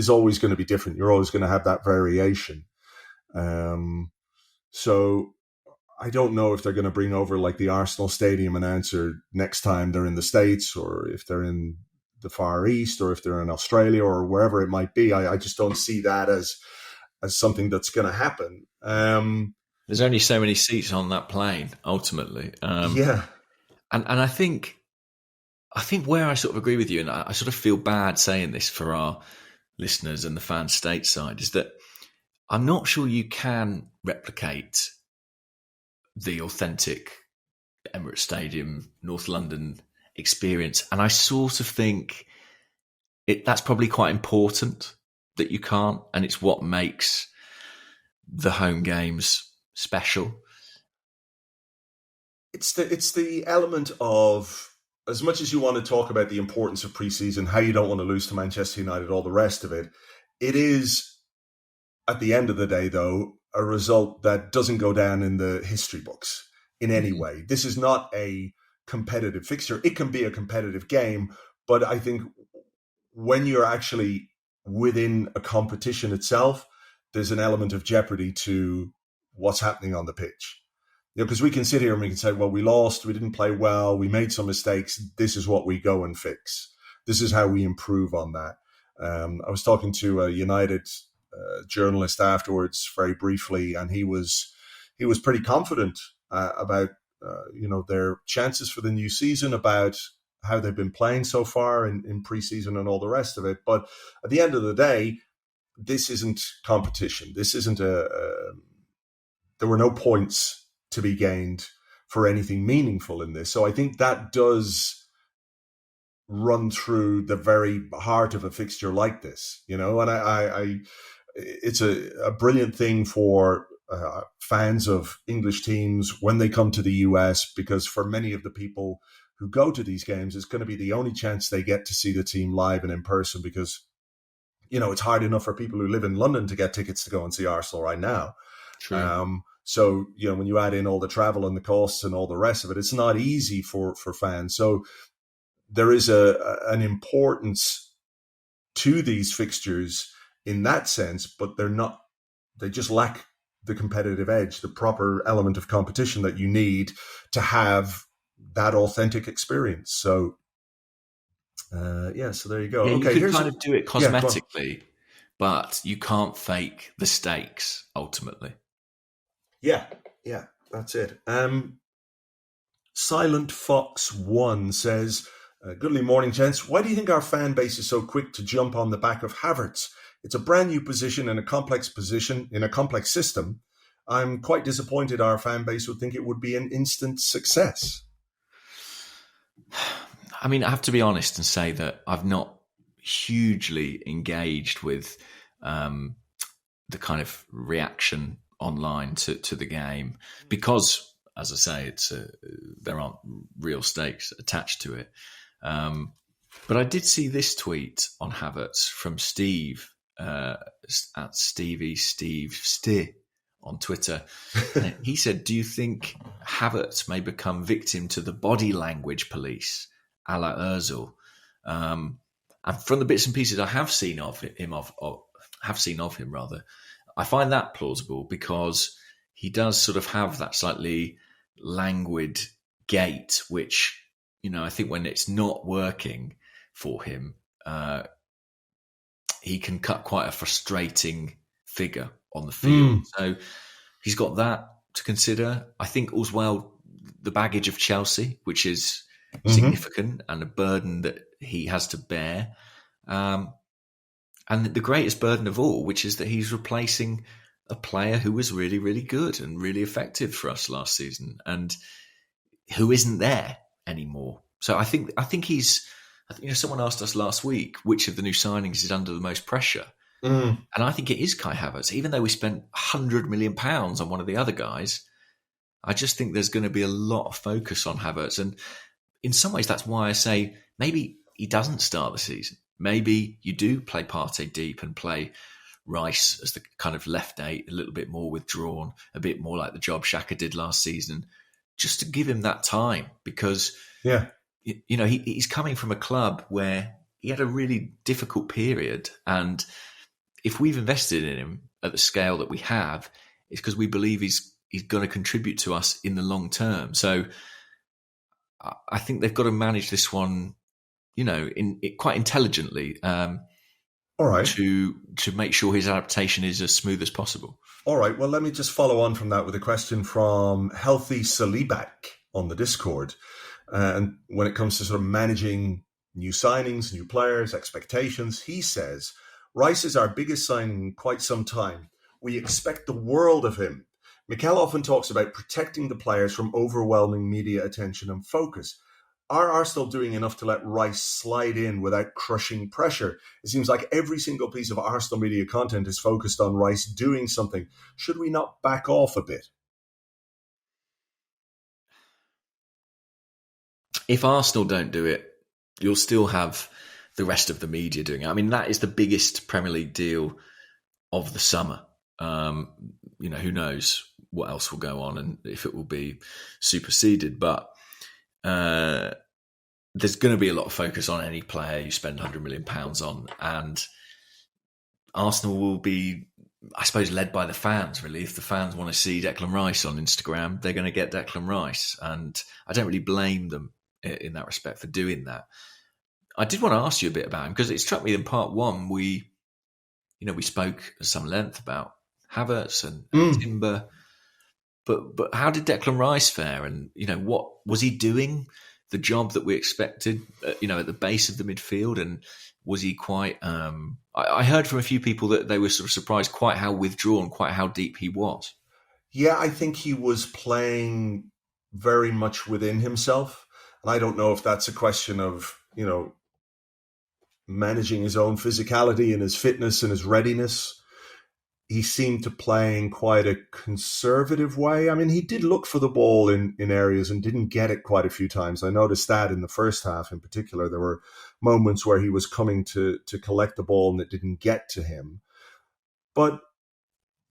always going to be different. You're always going to have that variation. So I don't know if they're going to bring over like the Arsenal Stadium announcer next time they're in the States, or if they're in the Far East, or if they're in Australia, or wherever it might be. I just don't see that as something that's going to happen. There's only so many seats on that plane, ultimately. Yeah. And I think where I sort of agree with you, and I sort of feel bad saying this for our listeners and the fans stateside, is that I'm not sure you can replicate the authentic Emirates Stadium, North London experience. And I sort of think that's probably quite important that you can't, and it's what makes the home games special. It's the element of, as much as you want to talk about the importance of pre-season, how you don't want to lose to Manchester United, all the rest of it, it is, at the end of the day, though, a result that doesn't go down in the history books in any way. This is not a competitive fixture. It can be a competitive game, but I think when you're actually within a competition itself, there's an element of jeopardy to what's happening on the pitch. Because we can sit here and we can say, well, we lost, we didn't play well, we made some mistakes. This is what we go and fix. This is how we improve on that. I was talking to a United journalist afterwards, very briefly, and he was pretty confident about their chances for the new season, about how they've been playing so far in pre-season and all the rest of it. But at the end of the day, this isn't competition. This isn't there were no points to be gained for anything meaningful in this. So I think that does run through the very heart of a fixture like this, and I it's a brilliant thing for fans of English teams when they come to the US, because for many of the people who go to these games, it's going to be the only chance they get to see the team live and in person, because, it's hard enough for people who live in London to get tickets to go and see Arsenal right now. True. So, when you add in all the travel and the costs and all the rest of it, it's not easy for fans. So there is an importance to these fixtures in that sense, but they just lack the competitive edge, the proper element of competition that you need to have that authentic experience. So, so there you go. Yeah, okay, you could kind of do it cosmetically, but you can't fake the stakes ultimately. Yeah, that's it. Silent Fox 1 says, "Goodly morning, gents. Why do you think our fan base is so quick to jump on the back of Havertz? It's a brand new position in a complex system. I'm quite disappointed our fan base would think it would be an instant success." I mean, I have to be honest and say that I've not hugely engaged with the kind of reaction online to the game, because, as I say, there aren't real stakes attached to it. But I did see this tweet on Havertz from Steve at Stevie Steve Steer on Twitter. He said, "Do you think Havertz may become victim to the body language police, a la Ozil?" And from the bits and pieces I have seen of him, I find that plausible, because he does sort of have that slightly languid gait, which, I think when it's not working for him, he can cut quite a frustrating figure on the field. So he's got that to consider. I think as well, the baggage of Chelsea, which is significant and a burden that he has to bear. And the greatest burden of all, which is that he's replacing a player who was really, really good and really effective for us last season, and who isn't there anymore. So I think someone asked us last week which of the new signings is under the most pressure, Mm. And I think it is Kai Havertz. Even though we spent £100 million on one of the other guys, I just think there's going to be a lot of focus on Havertz. And in some ways, that's why I say maybe he doesn't start the season. Maybe you do play Partey deep and play Rice as the kind of left eight, a little bit more withdrawn, a bit more like the job Xhaka did last season, just to give him that time. Because, Yeah. you know, he's coming from a club where he had a really difficult period. And if we've invested in him at the scale that we have, it's because we believe he's going to contribute to us in the long term. So I think they've got to manage this one, you know, quite intelligently, All right. to make sure his adaptation is as smooth as possible. All right. Well, let me just follow on from that with a question from Healthy Salibak on the Discord. And when it comes to sort of managing new signings, new players, expectations, he says, Rice is our biggest signing in quite some time. We expect the world of him. Mikel often talks about protecting the players from overwhelming media attention and focus. Are Arsenal doing enough to let Rice slide in without crushing pressure? It seems like every single piece of Arsenal media content is focused on Rice doing something. Should we not back off a bit? If Arsenal don't do it, you'll still have the rest of the media doing it. I mean, that is the biggest Premier League deal of the summer. You know, who knows what else will go on and if it will be superseded. But there's going to be a lot of focus on any player you spend £100 million on. And Arsenal will be, I suppose, led by the fans, really. If the fans want to see Declan Rice on Instagram, they're going to get Declan Rice. And I don't really blame them in that respect for doing that. I did want to ask you a bit about him because it struck me in part one, we spoke at some length about Havertz and Timber. But how did Declan Rice fare? And, you know, what was he doing? The job that we expected, at the base of the midfield? And was he quite... I heard from a few people that they were sort of surprised quite how withdrawn, quite how deep he was. Yeah, I think he was playing very much within himself. And I don't know if that's a question of, you know, managing his own physicality and his fitness and his readiness. He seemed to play in quite a conservative way. I mean, he did look for the ball in areas and didn't get it quite a few times. I noticed that in the first half in particular. There were moments where he was coming to collect the ball and it didn't get to him. But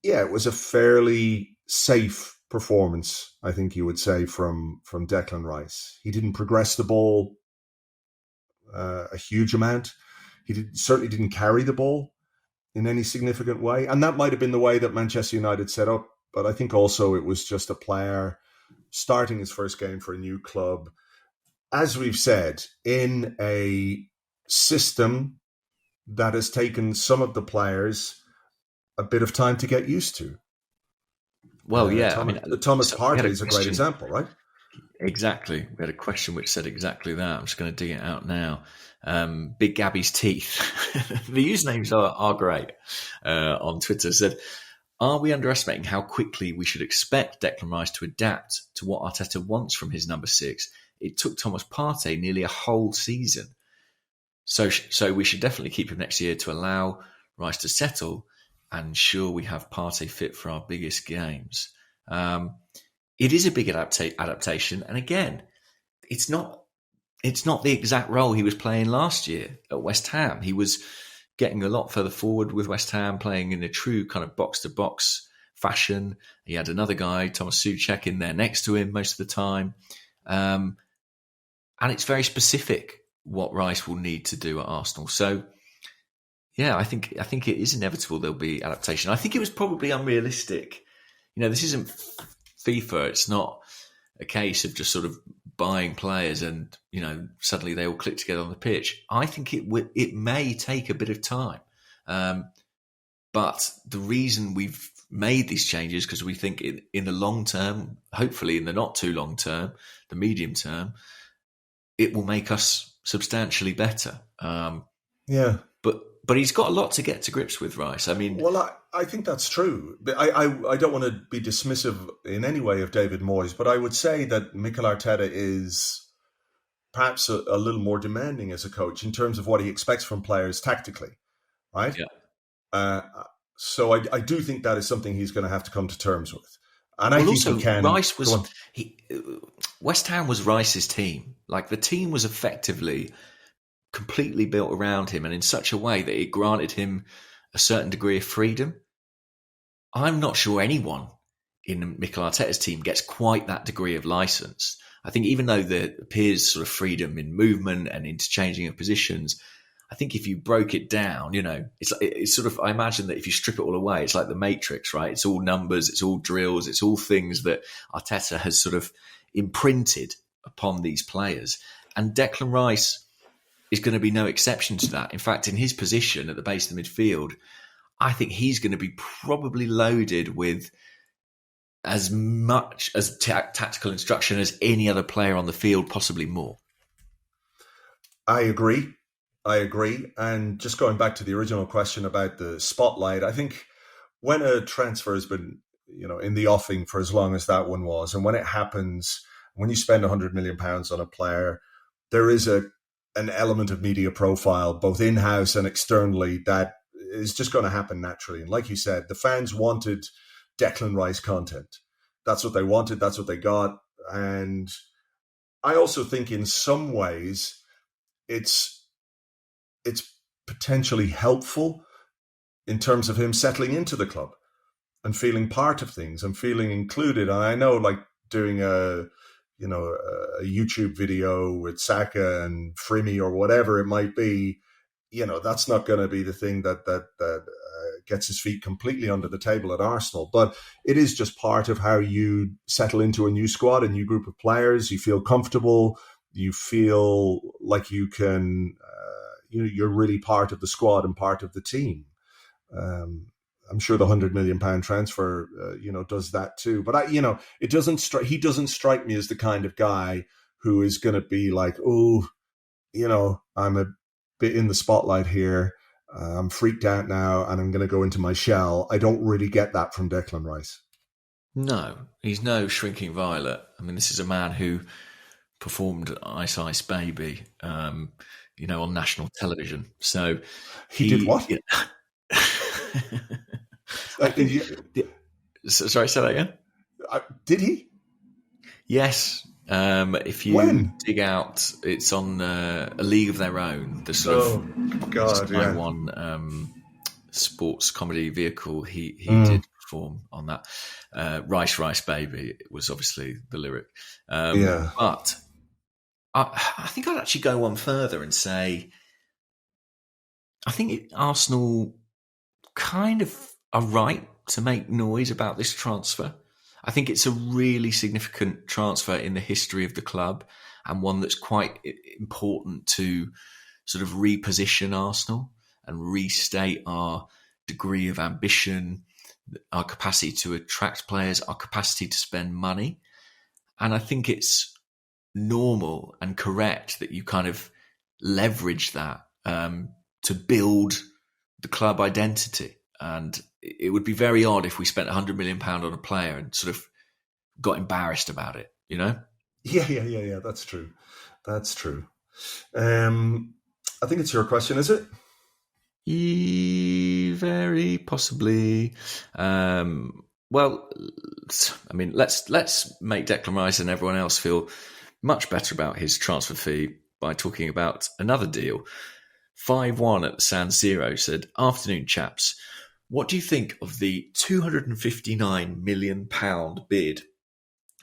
yeah, it was a fairly safe performance, I think you would say, from Declan Rice. He didn't progress the ball a huge amount. He certainly didn't carry the ball in any significant way. And that might have been the way that Manchester United set up. But I think also it was just a player starting his first game for a new club, as we've said, in a system that has taken some of the players a bit of time to get used to. Well, yeah. Thomas Partey is a great example, right? Exactly. We had a question which said exactly that. I'm just going to dig it out now. Big Gabby's Teeth. The usernames are great. On Twitter said, are we underestimating how quickly we should expect Declan Rice to adapt to what Arteta wants from his number 6? It took Thomas Partey nearly a whole season. So we should definitely keep him next year to allow Rice to settle and ensure we have Partey fit for our biggest games. It is a big adaptation. And again, it's not the exact role he was playing last year at West Ham. He was getting a lot further forward with West Ham, playing in a true kind of box-to-box fashion. He had another guy, Thomas Souček, in there next to him most of the time. And it's very specific what Rice will need to do at Arsenal. So, yeah, I think it is inevitable there'll be adaptation. I think it was probably unrealistic. You know, this isn't FIFA. It's not a case of just sort of buying players and, you know, suddenly they all click together on the pitch. I think it may take a bit of time. But the reason we've made these changes, because we think in the long term, hopefully in the not too long term, the medium term, it will make us substantially better. Yeah. But he's got a lot to get to grips with, Rice. I mean... Well, I think that's true. I don't want to be dismissive in any way of David Moyes, but I would say that Mikel Arteta is perhaps a little more demanding as a coach in terms of what he expects from players tactically, right? Yeah. Uh, so I do think that is something he's going to have to come to terms with. And I Well, think also he can. Rice was West Ham was Rice's team. Like the team was effectively completely built around him, and in such a way that it granted him a certain degree of freedom. I'm not sure anyone in Mikel Arteta's team gets quite that degree of license. I think even though there appears sort of freedom in movement and interchanging of positions, I think if you broke it down, it's sort of, I imagine that if you strip it all away, it's like the Matrix, right? It's all numbers, it's all drills, it's all things that Arteta has sort of imprinted upon these players. And Declan Rice is going to be no exception to that. In fact, in his position at the base of the midfield, I think he's going to be probably loaded with as much as tactical instruction as any other player on the field, possibly more. I agree. And just going back to the original question about the spotlight, I think when a transfer has been, in the offing for as long as that one was, and when it happens, when you spend £100 million on a player, there is an element of media profile, both in-house and externally, that is just going to happen naturally. And like you said, the fans wanted Declan Rice content. That's what they wanted. That's what they got. And I also think in some ways it's potentially helpful in terms of him settling into the club and feeling part of things and feeling included. And I know, like, doing a YouTube video with Saka and Frimmy or whatever it might be, that's not going to be the thing that gets his feet completely under the table at Arsenal. But it is just part of how you settle into a new squad, a new group of players. You feel comfortable. You feel like you can, you're really part of the squad and part of the team. I'm sure the £100 million transfer, does that too. But it doesn't he doesn't strike me as the kind of guy who is going to be like, I'm a bit in the spotlight here. I'm freaked out now and I'm going to go into my shell. I don't really get that from Declan Rice. No, he's no shrinking violet. I mean, this is a man who performed Ice Ice Baby, on national television. So he did what? Sorry, say that again. Did he? Yes. If you dig out, it's on A League of Their Own, the sort of one sports comedy vehicle. He did perform on that. Rice Baby was obviously the lyric. But I think I'd actually go one further and say I think Arsenal kind of are right to make noise about this transfer. I think it's a really significant transfer in the history of the club and one that's quite important to sort of reposition Arsenal and restate our degree of ambition, our capacity to attract players, our capacity to spend money. And I think it's normal and correct that you kind of leverage that to build the club identity. And it would be very odd if we spent £100 million on a player and sort of got embarrassed about it, Yeah. That's true. I think it's your question, is it? Very possibly. Well, I mean, let's make Declan Rice and everyone else feel much better about his transfer fee by talking about another deal. 5-1 at the San Siro said, "Afternoon, chaps. What do you think of the £259 million bid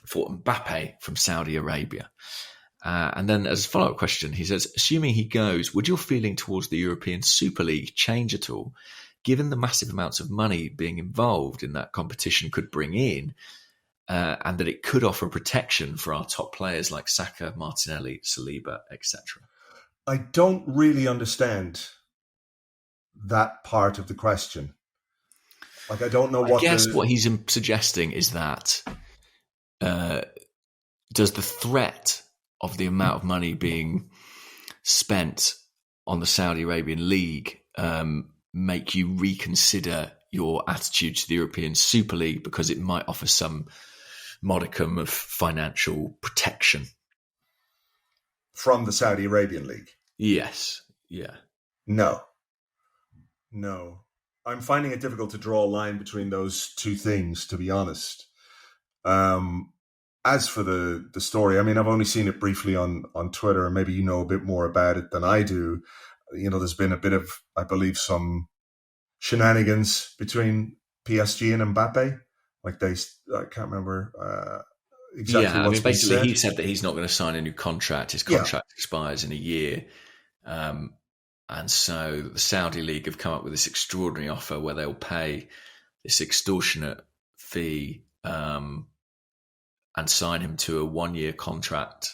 for Mbappe from Saudi Arabia?" And then as a follow-up question, he says, "Assuming he goes, would your feeling towards the European Super League change at all, given the massive amounts of money being involved in that competition could bring in, and that it could offer protection for our top players like Saka, Martinelli, Saliba, etc.?" I don't really understand that part of the question. Like, I don't know what. I guess what he's suggesting is that does the threat of the amount of money being spent on the Saudi Arabian League make you reconsider your attitude to the European Super League because it might offer some modicum of financial protection from the Saudi Arabian League? Yes. Yeah. No. I'm finding it difficult to draw a line between those two things, to be honest. As for the story, I mean, I've only seen it briefly on Twitter, and maybe you know a bit more about it than I do. There's been a bit of, I believe, some shenanigans between PSG and Mbappe. Like I can't remember exactly what's been basically said. he said that he's not going to sign a new contract. His contract expires in a year. And so the Saudi League have come up with this extraordinary offer where they'll pay this extortionate fee and sign him to a 1-year contract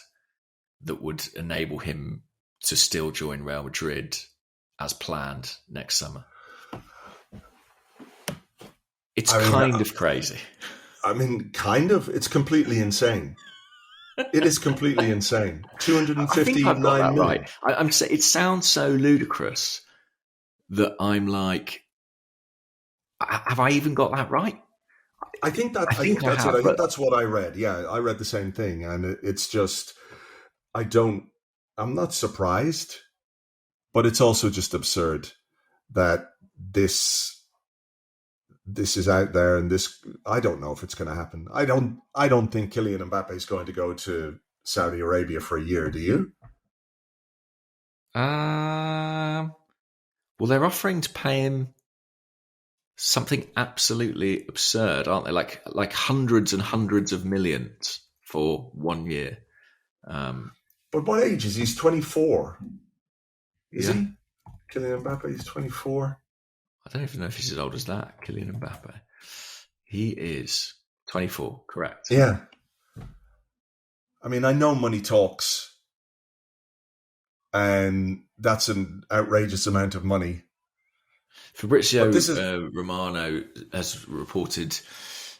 that would enable him to still join Real Madrid as planned next summer. It's kind of crazy. I mean, kind of. It's completely insane. It is completely insane. 259 million. Right. I'm saying it sounds so ludicrous that I'm like, have I even got that right? I think that's it. I think that's what I read. Yeah, I read the same thing, and it's just, I'm not surprised, but it's also just absurd that this is out there, and I don't know if it's going to happen. I don't think Kylian Mbappe is going to go to Saudi Arabia for a year. Do you? Well, they're offering to pay him something absolutely absurd, aren't they? Like hundreds and hundreds of millions for 1 year. But what age is he? He's 24. Is he? Kylian Mbappe is 24. I don't even know if he's as old as that, Kylian Mbappe. He is 24, correct? Yeah. I mean, I know money talks, and that's an outrageous amount of money. Fabrizio Romano has reported,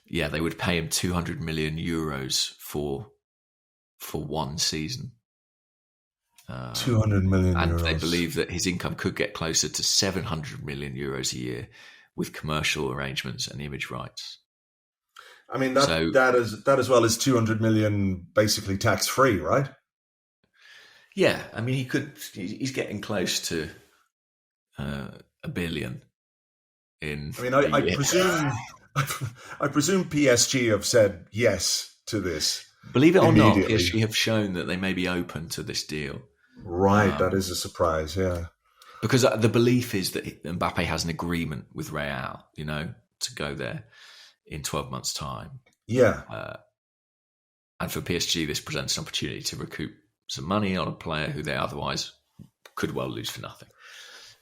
they would pay him 200 million euros for one season. 200 million and euros. They believe that his income could get closer to 700 million euros a year with commercial arrangements and image rights. I mean, that as well as 200 million basically tax free, right? Yeah, I mean, he's getting close to $1 billion. I presume PSG have said yes to this. Believe it or not, PSG have shown that they may be open to this deal. Right, that is a surprise, yeah. Because the belief is that Mbappe has an agreement with Real, to go there in 12 months' time. Yeah. And for PSG, this presents an opportunity to recoup some money on a player who they otherwise could well lose for nothing.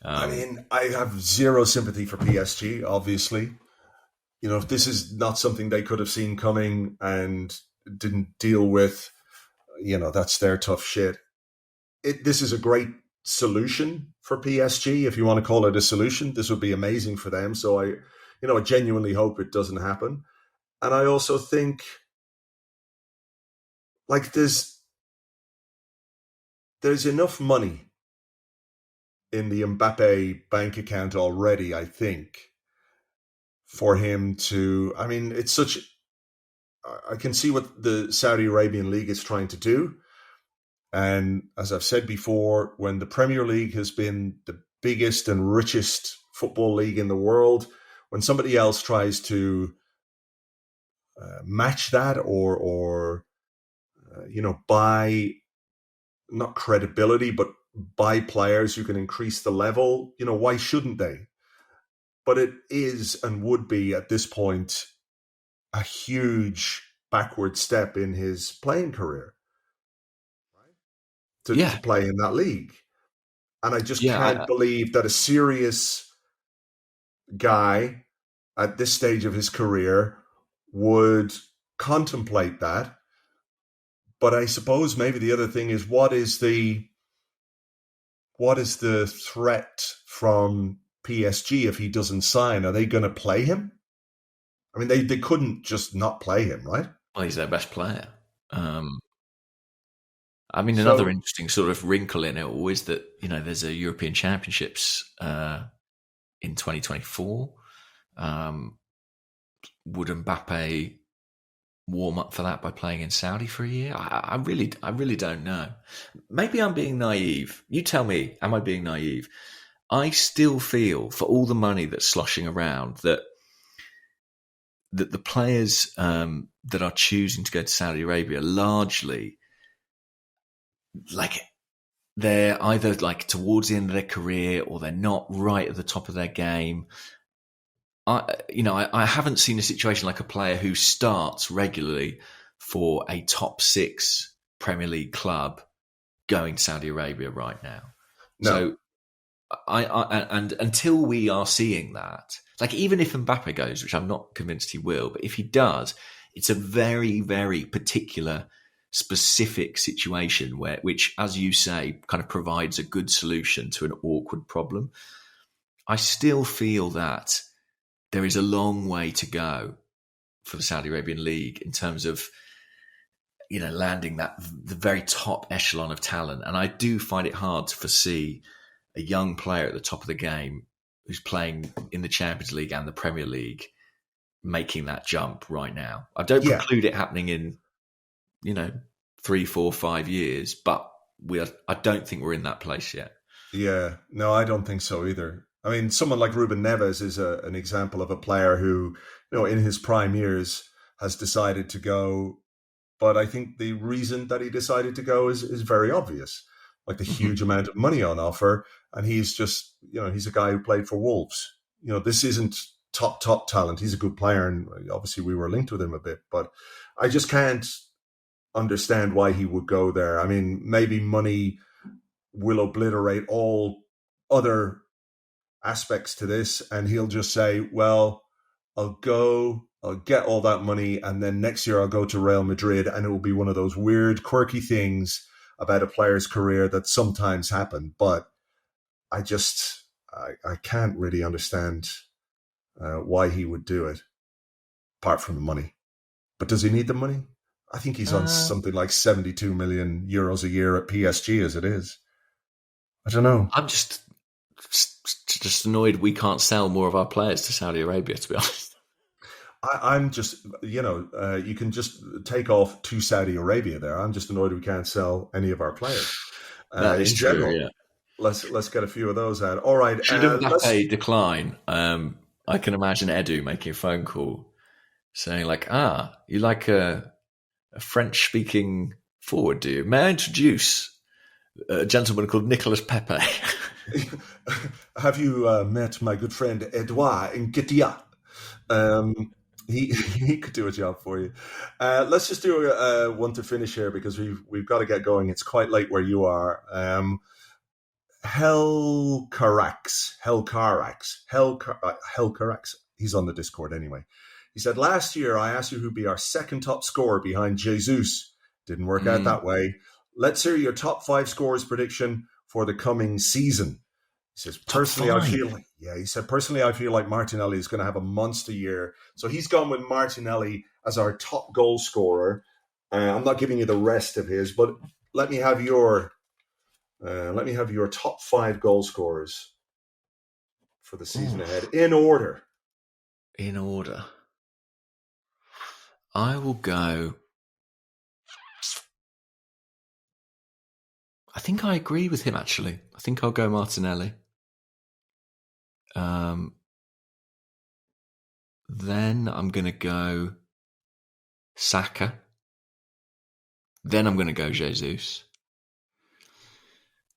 I mean, I have zero sympathy for PSG, obviously. If this is not something they could have seen coming and didn't deal with, that's their tough shit. This is a great solution for PSG. If you want to call it a solution, this would be amazing for them. So I genuinely hope it doesn't happen. And I also think, there's enough money in the Mbappe bank account already, I think, for him to, I can see what the Saudi Arabian League is trying to do. And as I've said before, when the Premier League has been the biggest and richest football league in the world, when somebody else tries to match that or buy, not credibility, but buy players who can increase the level, why shouldn't they? But it is and would be at this point a huge backward step in his playing career, right? To play in that league. And I just can't believe that a serious guy at this stage of his career would contemplate that. But I suppose maybe the other thing is, what is the threat from PSG if he doesn't sign? Are they going to play him? I mean, they couldn't just not play him, right? Well, he's their best player. Another interesting sort of wrinkle in it all is that, there's a European Championships in 2024. Would Mbappe warm up for that by playing in Saudi for a year? I really don't know. Maybe I'm being naive. You tell me, am I being naive? I still feel, for all the money that's sloshing around, that the players that are choosing to go to Saudi Arabia largely, like, they're either like towards the end of their career or they're not right at the top of their game. I haven't seen a situation like a player who starts regularly for a top 6 Premier League club going to Saudi Arabia right now. No. So and until we are seeing that, like, even if Mbappe goes, which I'm not convinced he will, but if he does, it's a very, very particular, specific situation which, as you say, kind of provides a good solution to an awkward problem. I still feel that there is a long way to go for the Saudi Arabian League in terms of, landing the very top echelon of talent. And I do find it hard to foresee a young player at the top of the game who's playing in the Champions League and the Premier League making that jump right now. I don't preclude it happening in, 3, 4, 5 years, but I don't think we're in that place yet. Yeah, no, I don't think so either. I mean, someone like Ruben Neves is an example of a player who, in his prime years has decided to go. But I think the reason that he decided to go is very obvious, like the huge amount of money on offer. And he's just, he's a guy who played for Wolves. This isn't top talent. He's a good player. And obviously we were linked with him a bit, but I just can't understand why he would go there. I mean, maybe money will obliterate all other aspects to this, and he'll just say, well, I'll get all that money, and then next year I'll go to Real Madrid, and it will be one of those weird, quirky things about a player's career that sometimes happen. But I can't really understand why he would do it, apart from the money. But does he need the money? I think he's on something like 72 million euros a year at PSG as it is. I don't know. I'm just annoyed we can't sell more of our players to Saudi Arabia, to be honest. I'm just, you can just take off to Saudi Arabia there. I'm just annoyed we can't sell any of our players. That is true, general, yeah. Let's get a few of those out. All right. Should Mbappe decline, I can imagine Edu making a phone call saying like, you like a French-speaking forward, do you? May I introduce a gentleman called Nicolas Pepe? Have you met my good friend Edouard Nketiah? He could do a job for you. Let's just do one to finish here because we've got to get going. It's quite late where you are. Hellcarax. He's on the Discord anyway. He said, last year I asked you who'd be our second top scorer behind Jesus. Didn't work out that way. Let's hear your top 5 scorers prediction for the coming season. He says, personally, I feel like Martinelli is going to have a monster year. So he's gone with Martinelli as our top goal scorer. I'm not giving you the rest of his, but let me have your top 5 goal scorers for the season ahead in order. In order. I will go. I think I agree with him, actually. I think I'll go Martinelli. Then I'm going to go Saka. Then I'm going to go Jesus.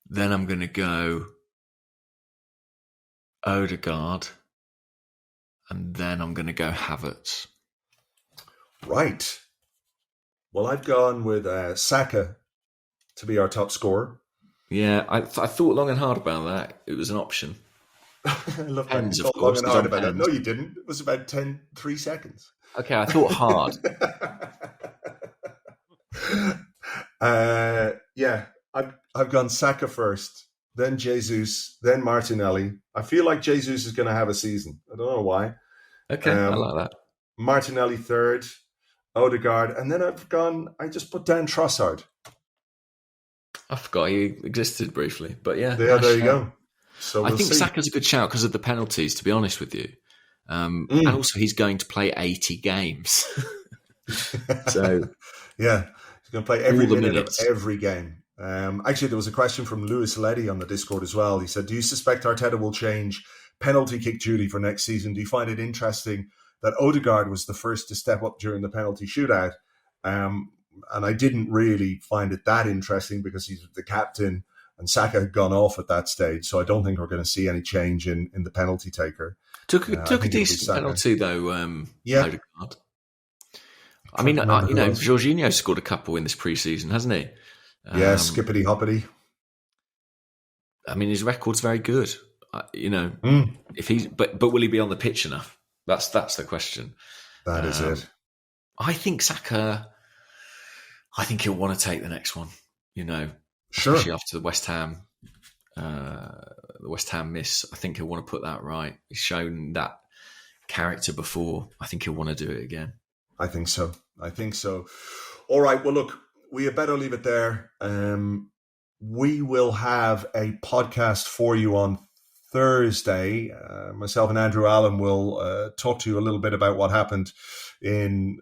Then I'm going to go Odegaard. And then I'm going to go Havertz. Right. Well, I've gone with Saka to be our top scorer. Yeah, I thought long and hard about that. It was an option. I love that. You thought long and hard about that. No, you didn't. It was about 3 seconds. Okay, I thought hard. I've gone Saka first, then Jesus, then Martinelli. I feel like Jesus is going to have a season. I don't know why. Okay, I like that. Martinelli third, Odegaard, and then I just put down Trossard. I forgot he existed briefly, but yeah. There you go. So I think Saka's a good shout because of the penalties, to be honest with you. And also he's going to play 80 games. So yeah, he's going to play every minute of every game. Actually, there was a question from Lewis Leddy on the Discord as well. He said, do you suspect Arteta will change penalty kick duty for next season? Do you find it interesting that Odegaard was the first to step up during the penalty shootout? And I didn't really find it that interesting because he's the captain and Saka had gone off at that stage. So I don't think we're going to see any change in the penalty taker. Took a decent penalty, though, Odegaard. I mean, Jorginho scored a couple in this pre-season, hasn't he? Skippity hoppity. I mean, his record's very good. If he's but will he be on the pitch enough? That's the question. That is it. I think Saka. I think he'll want to take the next one. Sure. Especially after the West Ham miss. I think he'll want to put that right. He's shown that character before. I think he'll want to do it again. I think so. All right. Well, look, we had better leave it there. We will have a podcast for you on Thursday. Myself and Andrew Allen will talk to you a little bit about what happened in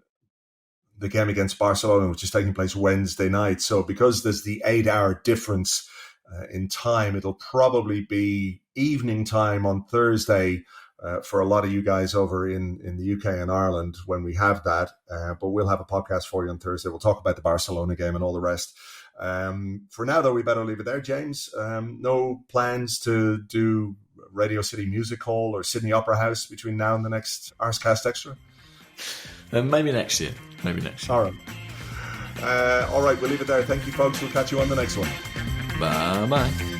the game against Barcelona, which is taking place Wednesday night. So because there's the 8-hour difference in time, it'll probably be evening time on Thursday for a lot of you guys over in the UK and Ireland when we have that. But we'll have a podcast for you on Thursday. We'll talk about the Barcelona game and all the rest. For now, though, we better leave it there, James. No plans to do Radio City Music Hall or Sydney Opera House between now and the next Arsecast Extra? Maybe next year. All right. We'll leave it there. Thank you, folks. We'll catch you on the next one. Bye-bye.